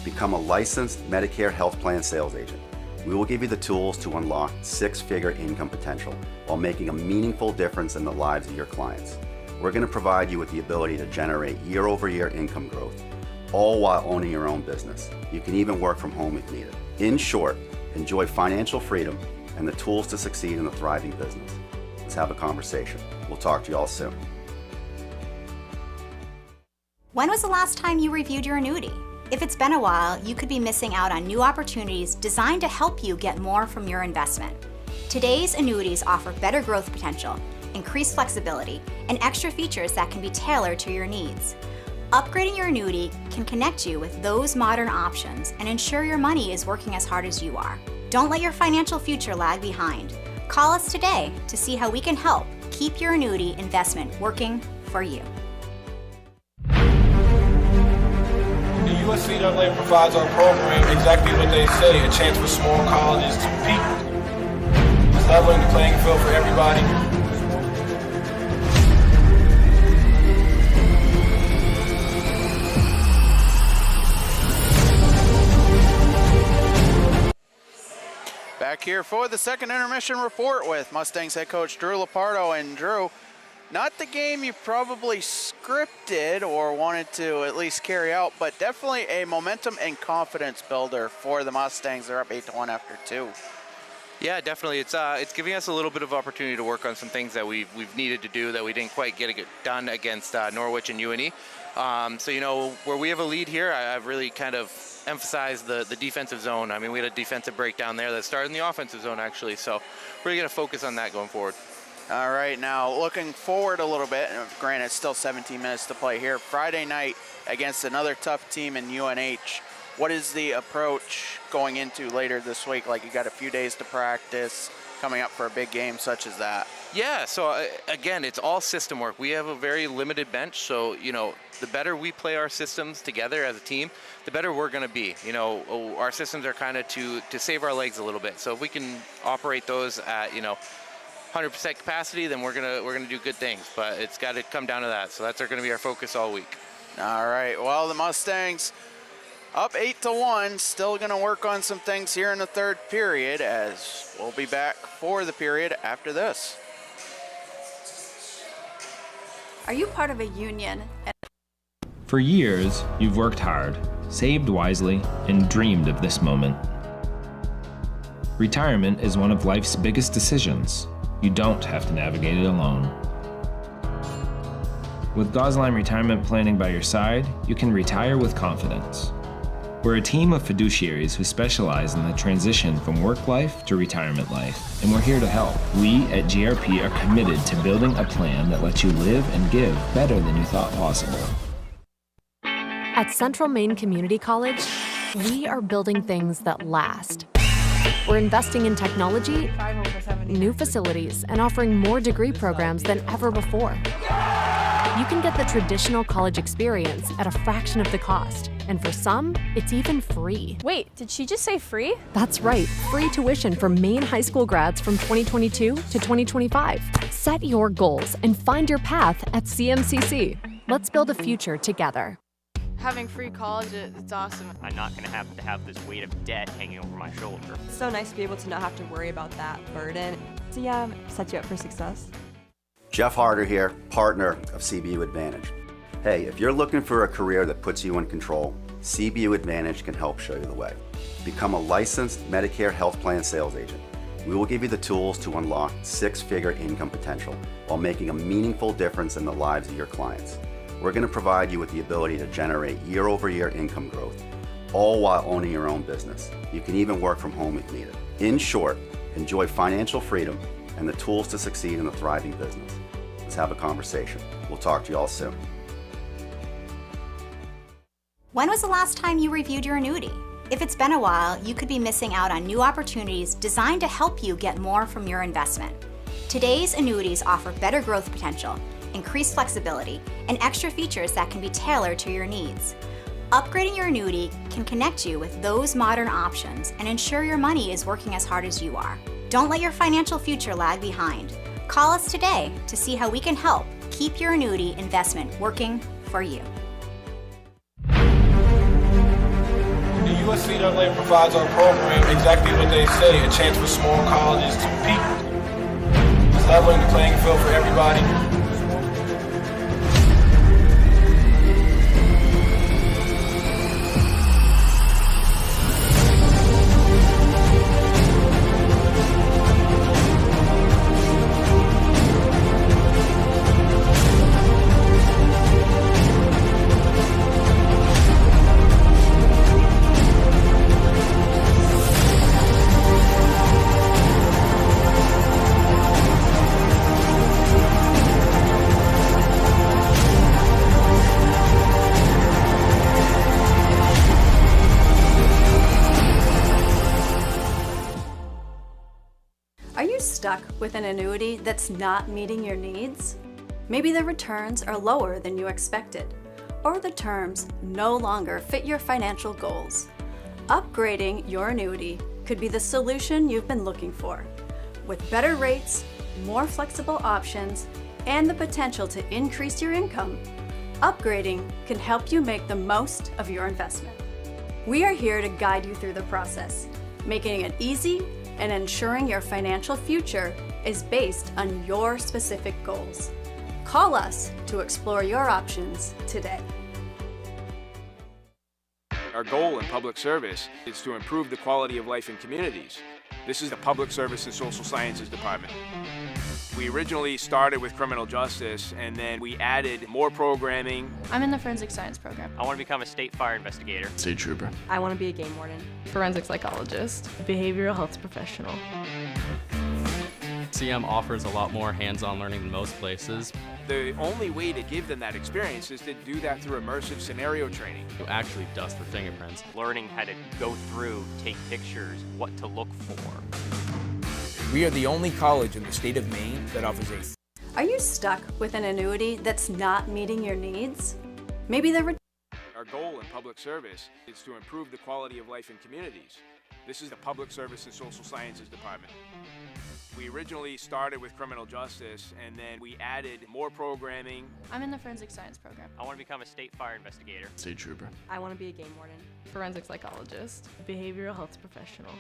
Become a licensed Medicare health plan sales agent. We will give you the tools to unlock six-figure income potential while making a meaningful difference in the lives of your clients. We're going to provide you with the ability to generate year-over-year income growth, all while owning your own business. You can even work from home if needed. In short, enjoy financial freedom and the tools to succeed in a thriving business. Let's have a conversation. We'll talk to you all soon. When was the last time you reviewed your annuity? If it's been a while, you could be missing out on new opportunities designed to help you get more from your investment. Today's annuities offer better growth potential, increased flexibility, and extra features that can be tailored to your needs. Upgrading your annuity can connect you with those modern options and ensure your money is working as hard as you are. Don't let your financial future lag behind. Call us today to see how we can help keep your annuity investment working for you. The USCAA provides our program exactly what they say, a chance for small colleges to compete. It's leveling the playing field for everybody. Back here for the second intermission report with Mustangs head coach Drew Lepardo. And Drew, not the game you probably scripted or wanted to at least carry out, but definitely a momentum and confidence builder for the Mustangs. They're up 8-1 after 2. Yeah, definitely. It's giving us a little bit of opportunity to work on some things that we've needed to do that we didn't quite get done against Norwich and UNE. So, you know, where we have a lead here, I've really kind of emphasized the defensive zone. I mean, we had a defensive breakdown there that started in the offensive zone, actually. So we're really going to focus on that going forward. All right, now looking forward a little bit, and granted, it's still 17 minutes to play here. Friday night against another tough team in UNH. What is the approach going into later this week? Like, you got a few days to practice coming up for a big game such as that. Yeah, so again, it's all system work. We have a very limited bench, so, you know, the better we play our systems together as a team, the better we're going to be. You know, our systems are kind of to save our legs a little bit. So if we can operate those at, you know, 100% capacity, then we're gonna do good things. But it's got to come down to that. So that's going to be our focus all week. All right. Well, the Mustangs up 8-1. Still going to work on some things here in the third period, as we'll be back for the period after this. Are you part of a union? For years, you've worked hard, saved wisely, and dreamed of this moment. Retirement is one of life's biggest decisions. You don't have to navigate it alone. With Gosline Retirement Planning by your side, you can retire with confidence. We're a team of fiduciaries who specialize in the transition from work life to retirement life, and we're here to help. We at GRP are committed to building a plan that lets you live and give better than you thought possible. At Central Maine Community College, we are building things that last. We're investing in technology, new facilities, and offering more degree programs than ever before. You can get the traditional college experience at a fraction of the cost, and for some, it's even free. Wait, did she just say free? That's right, free tuition for Maine high school grads from 2022 to 2025. Set your goals and find your path at CMCC. Let's build a future together. Having free college, it's awesome. I'm not going to have this weight of debt hanging over my shoulder. It's so nice to be able to not have to worry about that burden. Set you up for success. Jeff Harder here, partner of CBU Advantage. Hey, if you're looking for a career that puts you in control, CBU Advantage can help show you the way. Become a licensed Medicare health plan sales agent. We will give you the tools to unlock six-figure income potential while making a meaningful difference in the lives of your clients. We're going to provide you with the ability to generate year-over-year income growth, all while owning your own business. You can even work from home if needed. In short, enjoy financial freedom and the tools to succeed in a thriving business. Let's have a conversation. We'll talk to you all soon. When was the last time you reviewed your annuity? If it's been a while, you could be missing out on new opportunities designed to help you get more from your investment. Today's annuities offer better growth potential, increased flexibility, and extra features that can be tailored to your needs. Upgrading your annuity can connect you with those modern options and ensure your money is working as hard as you are. Don't let your financial future lag behind. Call us today to see how we can help keep your annuity investment working for you. The USCAA provides our program exactly what they say, a chance for small colleges to compete. It's leveling the playing field for everybody. Stuck with an annuity that's not meeting your needs? Maybe the returns are lower than you expected, or the terms no longer fit your financial goals. Upgrading your annuity could be the solution you've been looking for. With better rates, more flexible options, and the potential to increase your income, upgrading can help you make the most of your investment. We are here to guide you through the process, making it easy and ensuring your financial future is based on your specific goals. Call us to explore your options today. Our goal in public service is to improve the quality of life in communities. This is the Public Service and Social Sciences Department. We originally started with criminal justice, and then we added more programming. I'm in the forensic science program. I want to become a state fire investigator. State trooper. I want to be a game warden. Forensic psychologist. Behavioral health professional. CM offers a lot more hands-on learning than most places. The only way to give them that experience is to do that through immersive scenario training. You actually dust for fingerprints. Learning how to go through, take pictures, what to look for. We are the only college in the state of Maine that offers a... Are you stuck with an annuity that's not meeting your needs? Maybe the Our goal in public service is to improve the quality of life in communities. This is the Public Service and Social Sciences Department. We originally started with criminal justice, and then we added more programming. I'm in the forensic science program. I want to become a state fire investigator. State trooper. I want to be a game warden. Forensic psychologist. Behavioral health professional.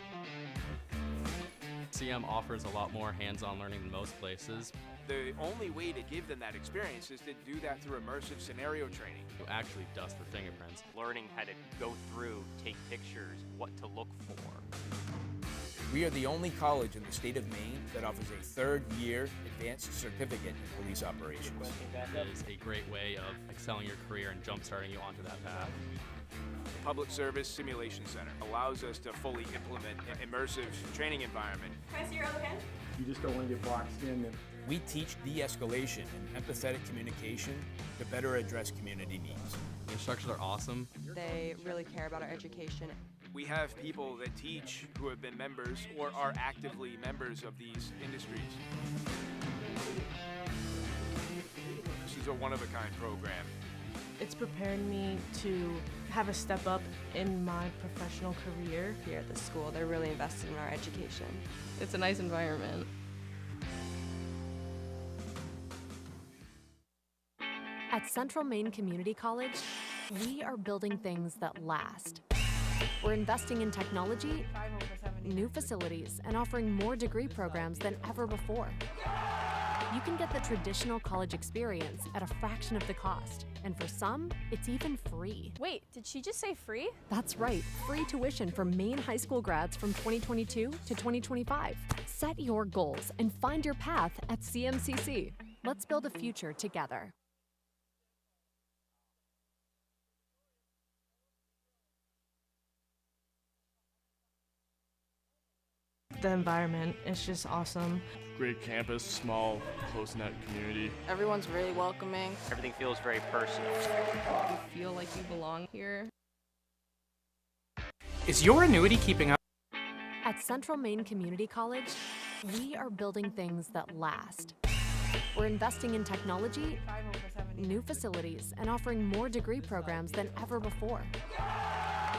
CM offers a lot more hands-on learning than most places. The only way to give them that experience is to do that through immersive scenario training. You actually dust for fingerprints. Learning how to go through, take pictures, what to look for. We are the only college in the state of Maine that offers a third-year advanced certificate in police operations. It is a great way of excelling your career and jump-starting you onto that path. The Public Service Simulation Center allows us to fully implement an immersive training environment. Can I see your other hand? You just don't want to get boxed in. We teach de-escalation and empathetic communication to better address community needs. The instructors are awesome. They really care about our education. We have people that teach who have been members or are actively members of these industries. This is a one-of-a-kind program. It's preparing me to have a step up in my professional career. Here at the school, they're really invested in our education. It's a nice environment. At Central Maine Community College, we are building things that last. We're investing in technology, new facilities, and offering more degree programs than ever before. You can get the traditional college experience at a fraction of the cost, and for some, it's even free. Wait, did she just say free? That's right, free tuition for Maine high school grads from 2022 to 2025. Set your goals and find your path at CMCC. Let's build a future together. The environment is just awesome. Great campus, small, close-knit community. Everyone's really welcoming. Everything feels very personal. You feel like you belong here. Is your annuity keeping up? At Central Maine Community College, we are building things that last. We're investing in technology, new facilities, and offering more degree programs than ever before.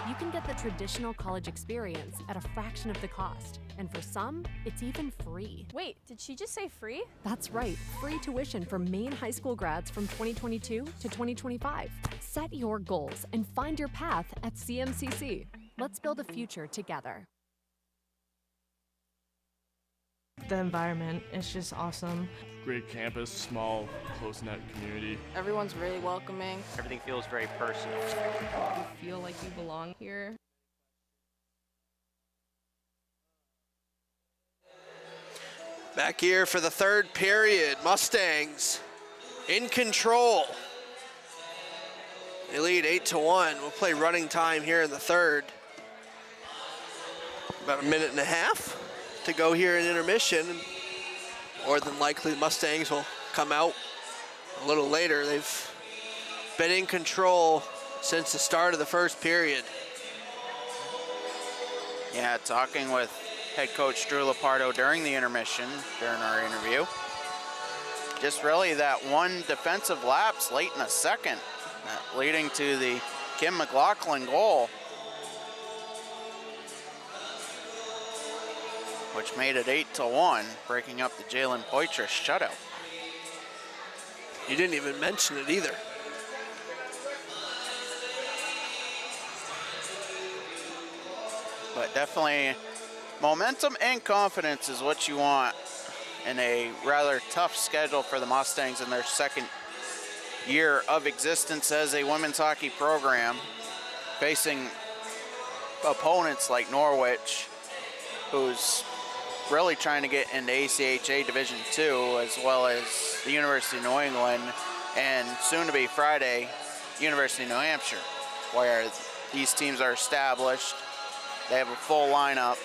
You can get the traditional college experience at a fraction of the cost, and for some, it's even free. Wait, did she just say free? That's right, free tuition for Maine high school grads from 2022 to 2025. Set your goals and find your path at CMCC. Let's build a future together. The environment is just awesome. Great campus, small, close-knit community. Everyone's really welcoming. Everything feels very personal. You feel like you belong here. Back here for the third period, Mustangs in control. They lead 8-1. We'll play running time here in the third. About a minute and a half to go here in intermission. More than likely, the Mustangs will come out a little later. They've been in control since the start of the first period. Yeah, talking with head coach Drew Lepardo during the intermission, during our interview. Just really that one defensive lapse late in the second, leading to the Kim McLaughlin goal, which made it 8-1, breaking up the Jalen Poitras shutout. You didn't even mention it either. But definitely momentum and confidence is what you want in a rather tough schedule for the Mustangs in their second year of existence as a women's hockey program, facing opponents like Norwich, who's really trying to get into ACHA Division II, as well as the University of New England, and soon to be Friday, University of New Hampshire, where these teams are established, they have a full lineup,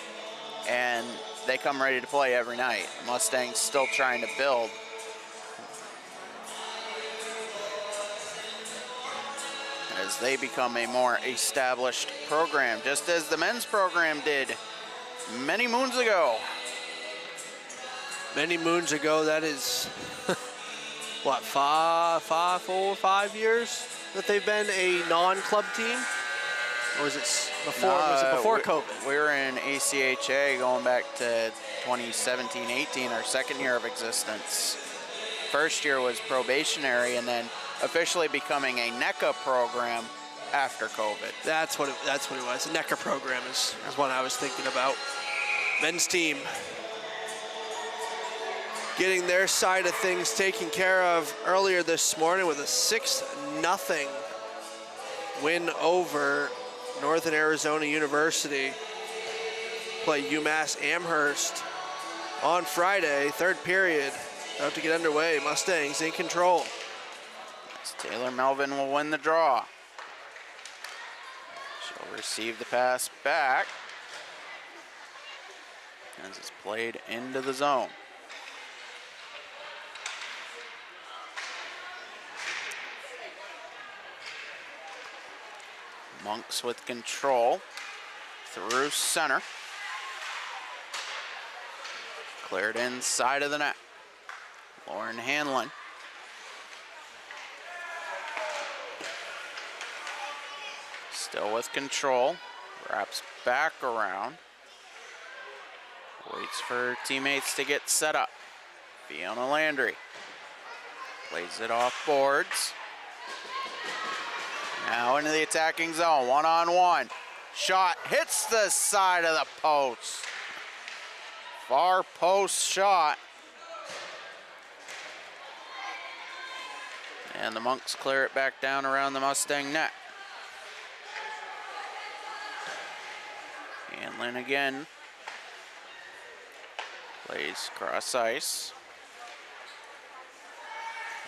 and they come ready to play every night. Mustangs still trying to build. As they become a more established program, just as the men's program did many moons ago. Many moons ago, that is, what, 4 or 5 years that they've been a non-club team? Or was it before, COVID? We were in ACHA going back to 2017-18, our second year of existence. First year was probationary, and then officially becoming a NECA program after COVID. That's what it was. The NECA program is what I was thinking about. Men's team getting their side of things taken care of earlier this morning with a 6-0 win over Northern Arizona University. Play UMass Amherst on Friday, third period. About to get underway. Mustangs in control. As Taylor Melvin will win the draw. She'll receive the pass back as it's played into the zone. Monks with control through center. Cleared inside of the net. Lauren Hanlon. Still with control. Wraps back around. Waits for her teammates to get set up. Fiona Landry plays it off boards. Now into the attacking zone, one-on-one. Shot hits the side of the post. Far post shot. And the Monks clear it back down around the Mustang net. Hanlon again. Plays cross ice.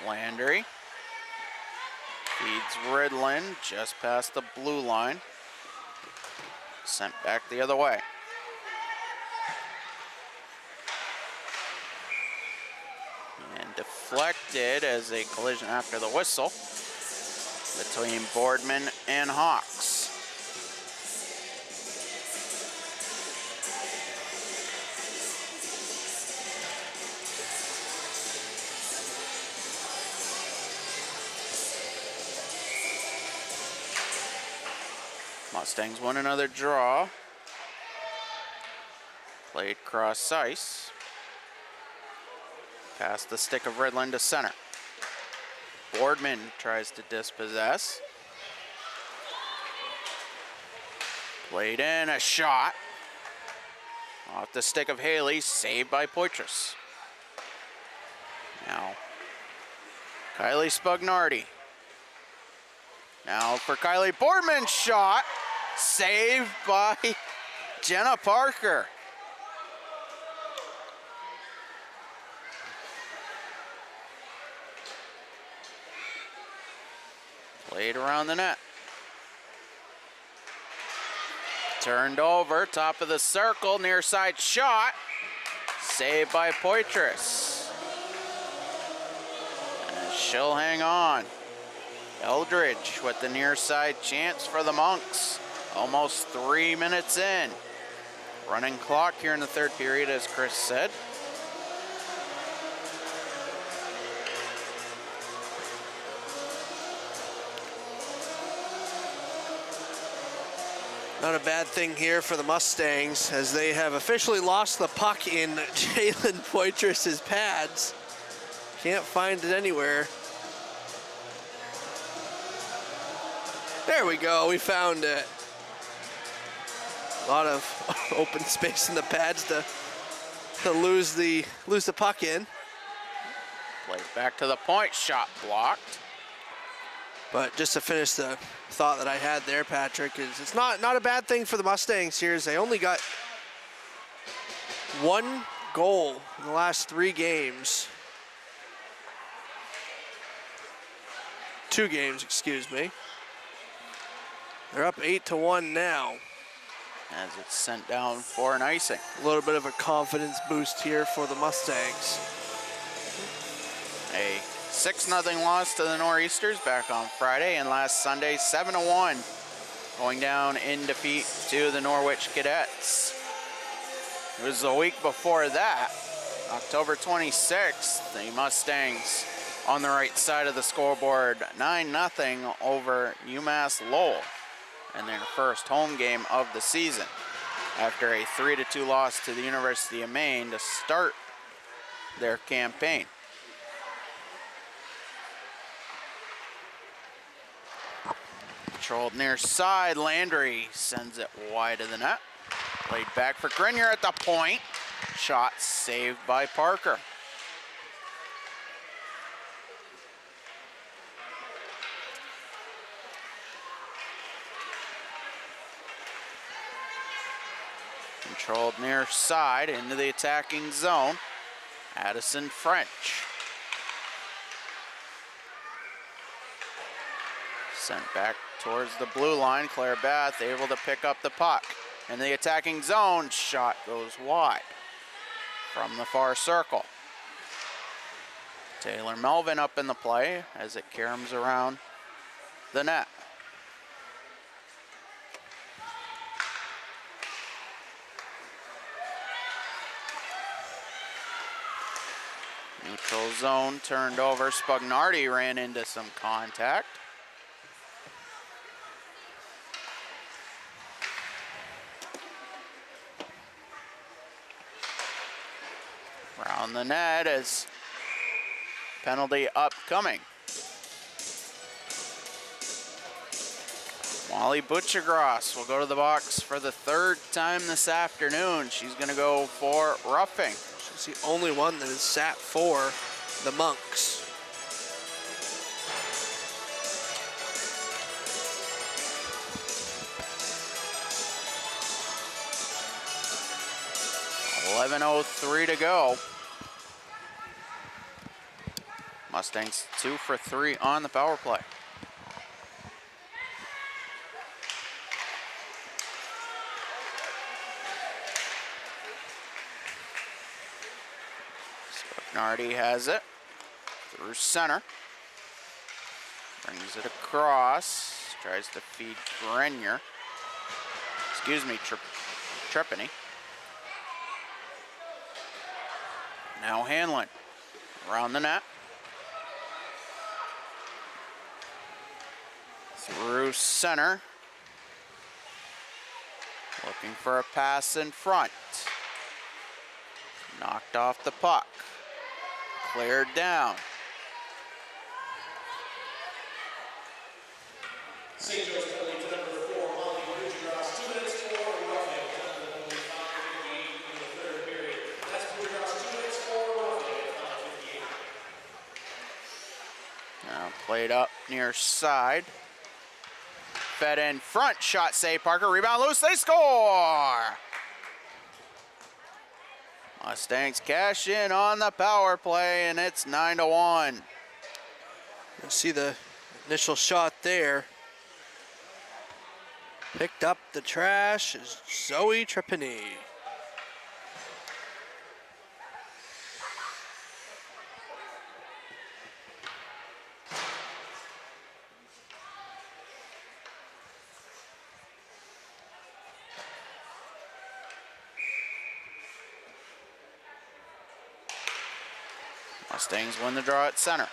Landry. Feeds Ridlin just past the blue line. Sent back the other way. And deflected as a collision after the whistle between Boardman and Hawks. Mustangs won another draw. Played cross ice. Past the stick of Ridlin to center. Boardman tries to dispossess. Played in, a shot. Off the stick of Haley, saved by Poitras. Now, Kylie Spugnardi. Now for Kylie Boardman, shot. Saved by Jenna Parker. Played around the net. Turned over, top of the circle, near side shot. Saved by Poitras. And she'll hang on. Eldridge with the near side chance for the Monks. Almost 3 minutes in. Running clock here in the third period, as Chris said. Not a bad thing here for the Mustangs, as they have officially lost the puck in Jalen Poitras' pads. Can't find it anywhere. There we go, we found it. A lot of open space in the pads to lose the puck in. Played back to the point, shot blocked. But just to finish the thought that I had there, Patrick, is it's not a bad thing for the Mustangs here, as they only got one goal in the last 3 games. 2 games, excuse me. They're up 8-1 now. As it's sent down for an icing. A little bit of a confidence boost here for the Mustangs. A 6-0 loss to the Nor'easters back on Friday, and last Sunday 7-1, going down in defeat to the Norwich Cadets. It was the week before that, October 26th, the Mustangs on the right side of the scoreboard, 9-0 over UMass Lowell in their first home game of the season, after a 3-2 loss to the University of Maine to start their campaign. Controlled near side, Landry sends it wide of the net. Played back for Grenier at the point. Shot saved by Parker. Controlled near side into the attacking zone. Addison French. Sent back towards the blue line. Claire Bath able to pick up the puck. In the attacking zone, shot goes wide from the far circle. Taylor Melvin up in the play as it caroms around the net. Neutral zone turned over. Spugnardi ran into some contact. Around the net as penalty upcoming. Molly Butchergross will go to the box for the third time this afternoon. She's going to go for roughing. She's the only one that has sat for the Monks. .11:03 to go. Mustangs 2 for 3 on the power play. Spugnardi has it through center. Brings it across. Tries to feed Grenier. Excuse me, Trepany. Now Hanlon around the net. Through center. Looking for a pass in front. Knocked off the puck. Cleared down. St. Joe's penalty to number 4, Molly Butchergross, 2 minutes for roughing. Penalty 5:58 in the third period. That's Butchergross, 2 minutes for roughing, 5:58. Now played up near side. Fed in front, shot save Parker, rebound loose, they score! Mustangs cash in on the power play, and it's 9-1. You'll see the initial shot there. Picked up the trash is Zoe Trepany. Mustangs win the draw at center.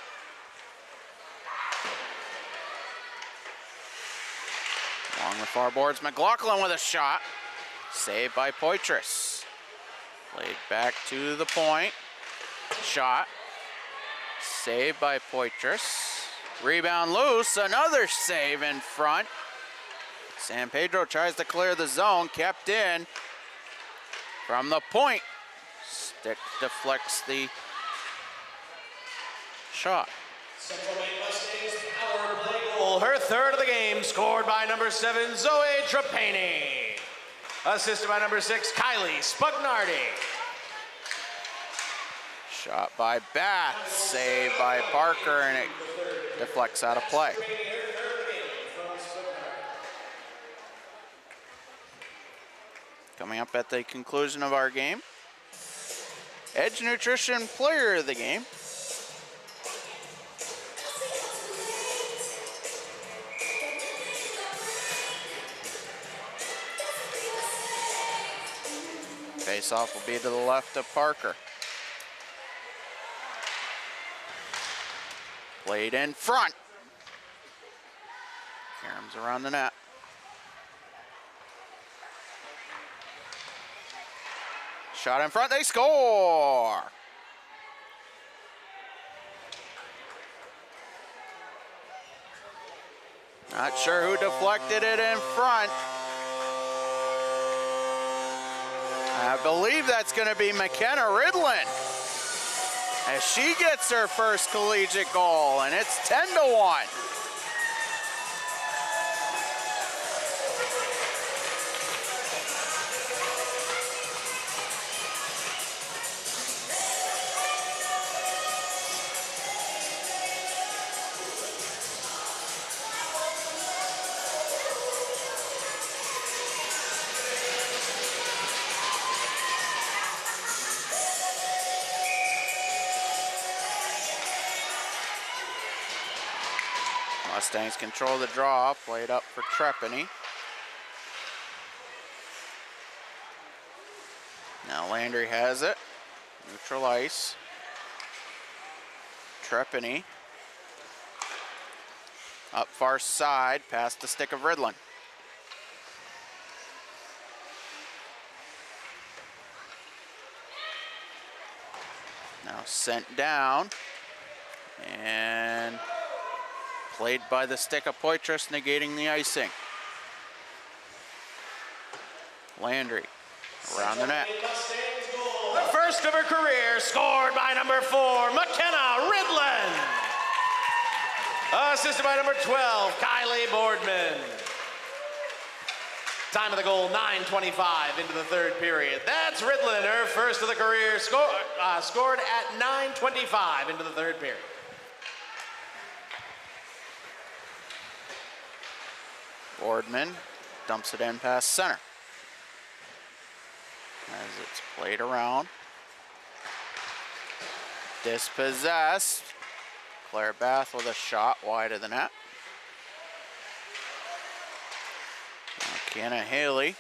Along the far boards, McLaughlin with a shot. Saved by Poitras. Played back to the point. Shot. Saved by Poitras. Rebound loose, another save in front. San Pedro tries to clear the zone, kept in from the point. Stick deflects the shot. Central Maine Mustangs power play goal. Her third of the game, scored by number 7, Zoe Trepany. Assisted by number 6, Kylie Spugnardi. Shot by Bath, saved by Parker, and it deflects out of play. Coming up at the conclusion of our game, Edge Nutrition Player of the Game. Face-off will be to the left of Parker. Played in front. Caroms around the net. Shot in front, they score! Not sure who deflected it in front. I believe that's going to be McKenna Ridlin as she gets her first collegiate goal, and it's 10-1. Mustangs control the draw, played up for Trepany. Now Landry has it, neutral ice. Trepany up far side, past the stick of Ridlin. Now sent down and played by the stick of Poitras, negating the icing. Landry around the net. The first of her career, scored by number 4, McKenna Ridlin. Assisted by number 12, Kylie Boardman. Time of the goal, 9:25 into the third period. That's Ridlin, her first of the career, scored at 9:25 into the third period. Boardman dumps it in past center. As it's played around. Dispossessed. Claire Bath with a shot wide of the net. Kenna Haley.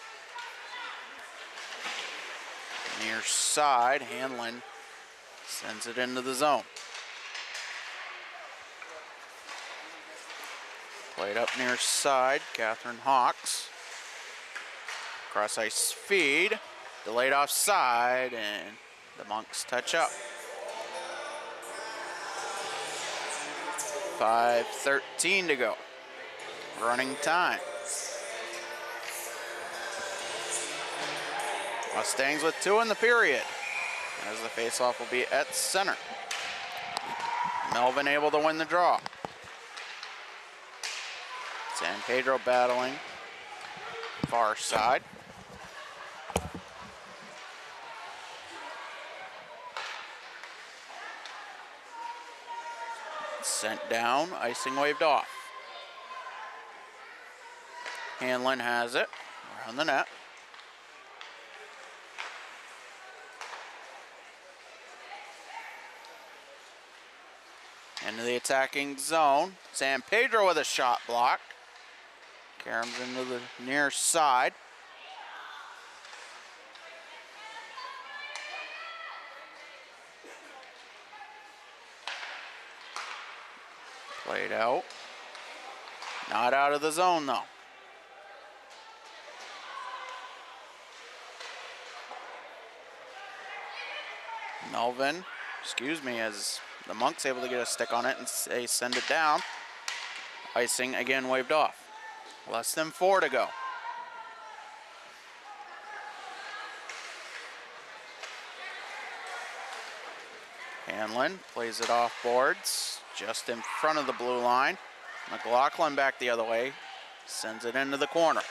Near side, Hanlon sends it into the zone. Played up near side, Catherine Hawks. Cross ice feed, delayed offside, and the Monks touch up. 5:13 to go. Running time. Mustangs with 2 in the period, as the faceoff will be at center. Melvin able to win the draw. San Pedro battling far side. Sent down, icing waved off. Hanlon has it around the net. Into the attacking zone. San Pedro with a shot blocked. Karams into the near side. Played out. Not out of the zone though. Melvin, as the Monks able to get a stick on it and say send it down. Icing again waved off. Less than 4 to go. Hanlon plays it off boards, just in front of the blue line. McLaughlin back the other way, sends it into the corner.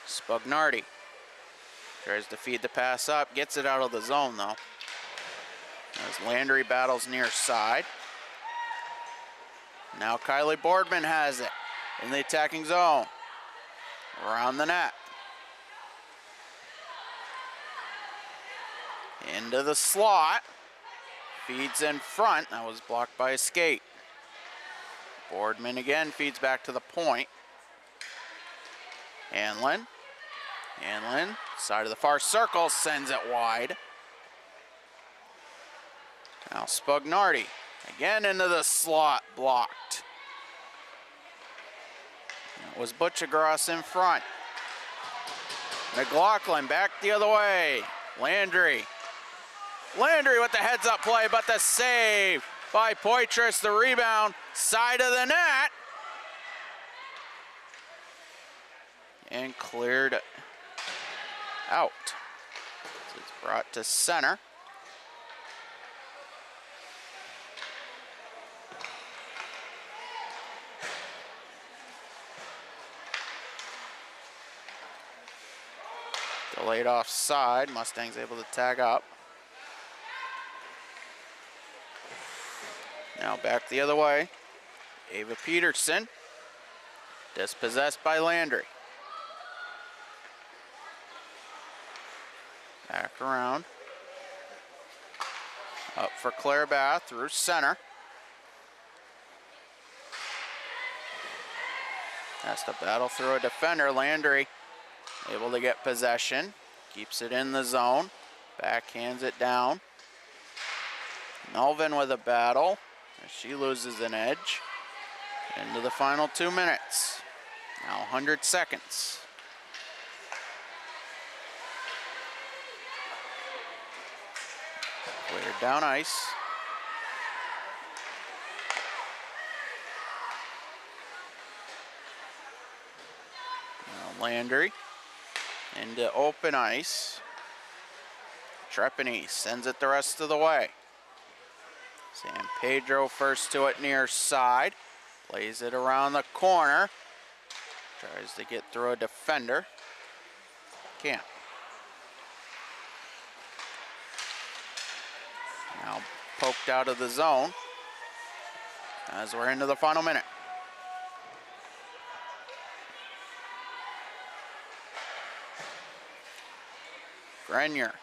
Spugnardi tries to feed the pass up, gets it out of the zone though. As Landry battles near side. Now Kylie Boardman has it in the attacking zone. Around the net. Into the slot. Feeds in front. That was blocked by a skate. Boardman again feeds back to the point. Hanlon. Side of the far circle, sends it wide. Now Spugnardi, again into the slot, blocked. It was Butchagross in front. McLaughlin back the other way. Landry with the heads up play, but the save by Poitras, the rebound, side of the net. And cleared out. So it's brought to center. Delayed offside. Mustangs able to tag up. Now back the other way. Ava Peterson. Dispossessed by Landry. Back around. Up for Claire Bath through center. Has to battle through a defender. Landry able to get possession. Keeps it in the zone. Backhands it down. Melvin with a battle. She loses an edge. Into the final 2 minutes. Now 100 seconds. Cleared down ice. Now Landry into open ice. Trepany sends it the rest of the way. San Pedro first to it near side. Plays it around the corner. Tries to get through a defender. Can't. Now poked out of the zone as we're into the final minute. Grenier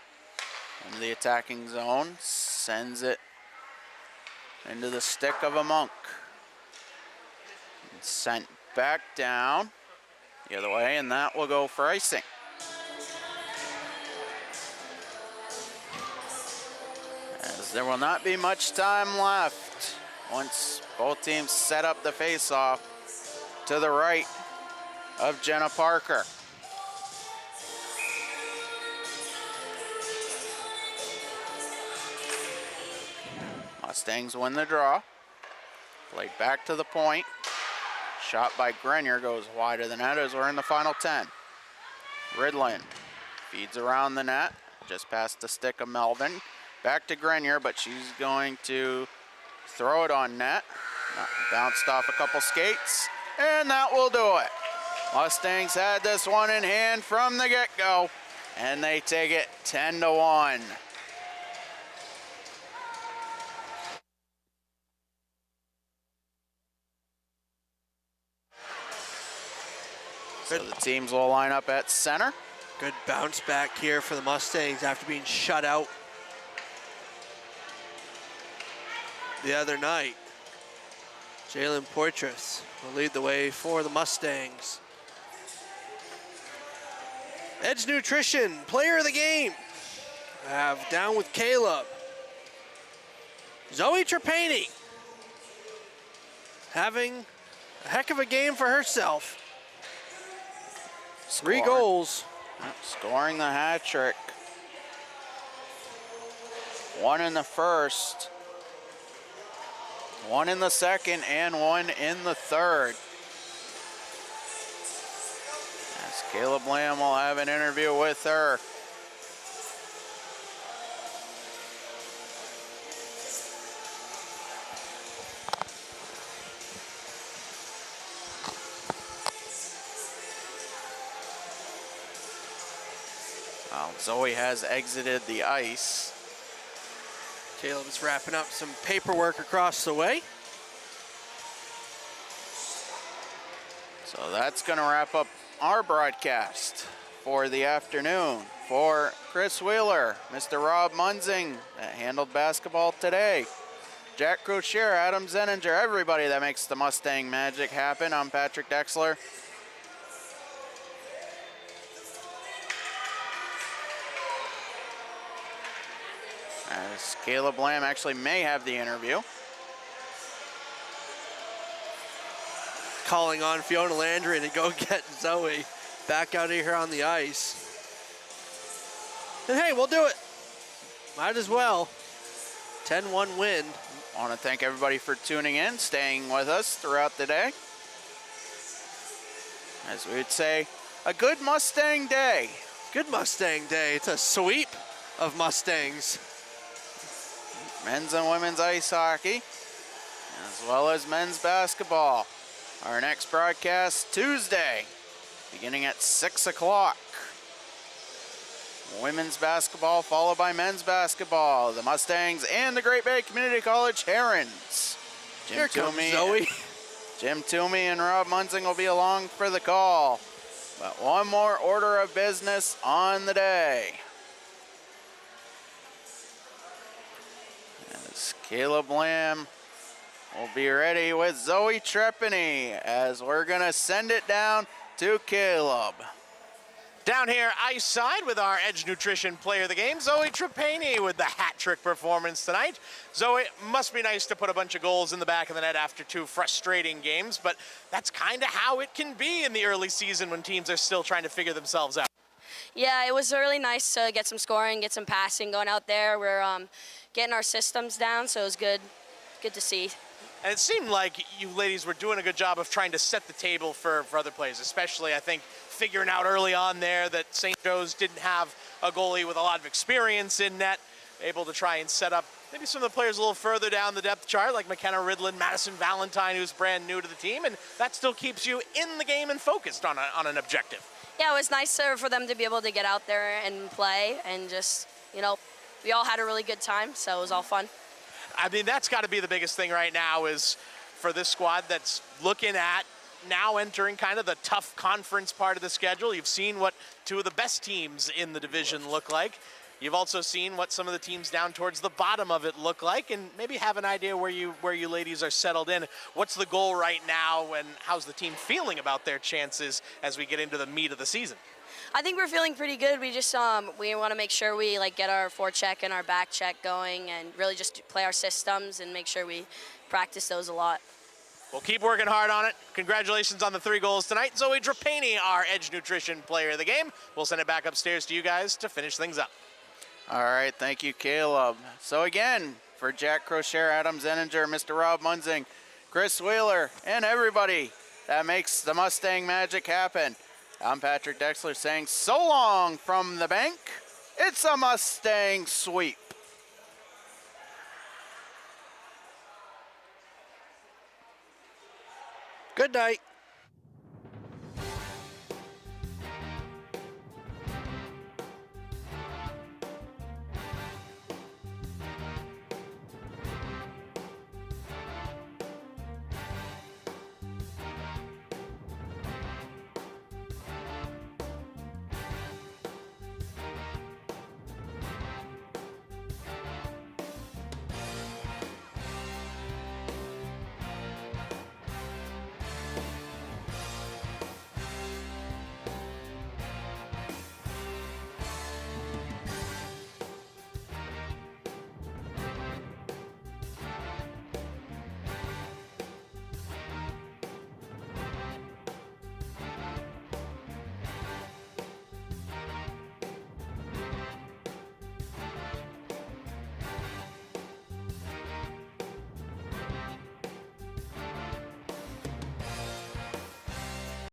into the attacking zone, sends it into the stick of a Monk. And sent back down the other way, and that will go for icing. As there will not be much time left once both teams set up the face-off to the right of Jenna Parker. Mustangs win the draw. Played back to the point. Shot by Grenier goes wide of the net as we're in the final 10. Ridlin feeds around the net, just past the stick of Melvin. Back to Grenier, but she's going to throw it on net. Bounced off a couple skates, and that will do it. Mustangs had this one in hand from the get-go, and they take it 10-1. So the teams will line up at center. Good bounce back here for the Mustangs after being shut out the other night. Jalen Poitras will lead the way for the Mustangs. Edge Nutrition, player of the game. I have down with Caleb. Zoe Trapani having a heck of a game for herself. 3 goals. Scoring the hat trick. 1 in the first, 1 in the second, and 1 in the third. As Caleb Lamb will have an interview with her. Zoe has exited the ice. Caleb is wrapping up some paperwork across the way. So that's going to wrap up our broadcast for the afternoon. For Chris Wheeler, Mr. Rob Munzing that handled basketball today, Jack Crouchier, Adam Zeninger, everybody that makes the Mustang magic happen. I'm Patrick Dexler. As Caleb Lamb actually may have the interview. Calling on Fiona Landry to go get Zoe back out here on the ice. And hey, we'll do it. Might as well. 10-1 win. I want to thank everybody for tuning in, staying with us throughout the day. As we would say, a good Mustang day. Good Mustang day. It's a sweep of Mustangs. Men's and women's ice hockey, as well as men's basketball. Our next broadcast Tuesday, beginning at 6 o'clock. Women's basketball followed by men's basketball. The Mustangs and the Great Bay Community College Herons. Here comes Zoe. Jim Toomey and Rob Munzing will be along for the call. But one more order of business on the day. As Caleb Lamb We'll be ready with Zoe Trepany as we're gonna send it down to Caleb. Down here, ice side with our Edge Nutrition player of the game, Zoe Trepany, with the hat trick performance tonight. Zoe, must be nice to put a bunch of goals in the back of the net after 2 frustrating games, but that's kind of how it can be in the early season when teams are still trying to figure themselves out. Yeah, it was really nice to get some scoring, get some passing going out there. We're getting our systems down, so it was good to see. And it seemed like you ladies were doing a good job of trying to set the table for other players, especially, I think, figuring out early on there that St. Joe's didn't have a goalie with a lot of experience in net, able to try and set up maybe some of the players a little further down the depth chart, like McKenna Ridlin, Madison Valentine, who's brand new to the team, and that still keeps you in the game and focused on an objective. Yeah, it was nice for them to be able to get out there and play, and just, you know, we all had a really good time, so it was all fun. I mean, that's got to be the biggest thing right now is for this squad that's looking at now entering kind of the tough conference part of the schedule. You've seen what 2 of the best teams in the division look like. You've also seen what some of the teams down towards the bottom of it look like, and maybe have an idea where you ladies are settled in. What's the goal right now, and how's the team feeling about their chances as we get into the meat of the season? I think we're feeling pretty good. We just we want to make sure we get our forecheck and our back check going, and really just play our systems and make sure we practice those a lot. Well, keep working hard on it. Congratulations on the 3 goals tonight. Zoe Trepany, our Edge Nutrition player of the game. We'll send it back upstairs to you guys to finish things up. All right, thank you, Caleb. So again, for Jack Crocher, Adam Zeninger, Mr. Rob Munzing, Chris Wheeler, and everybody that makes the Mustang magic happen, I'm Patrick Dexler saying so long from the bank. It's a Mustang sweep. Good night.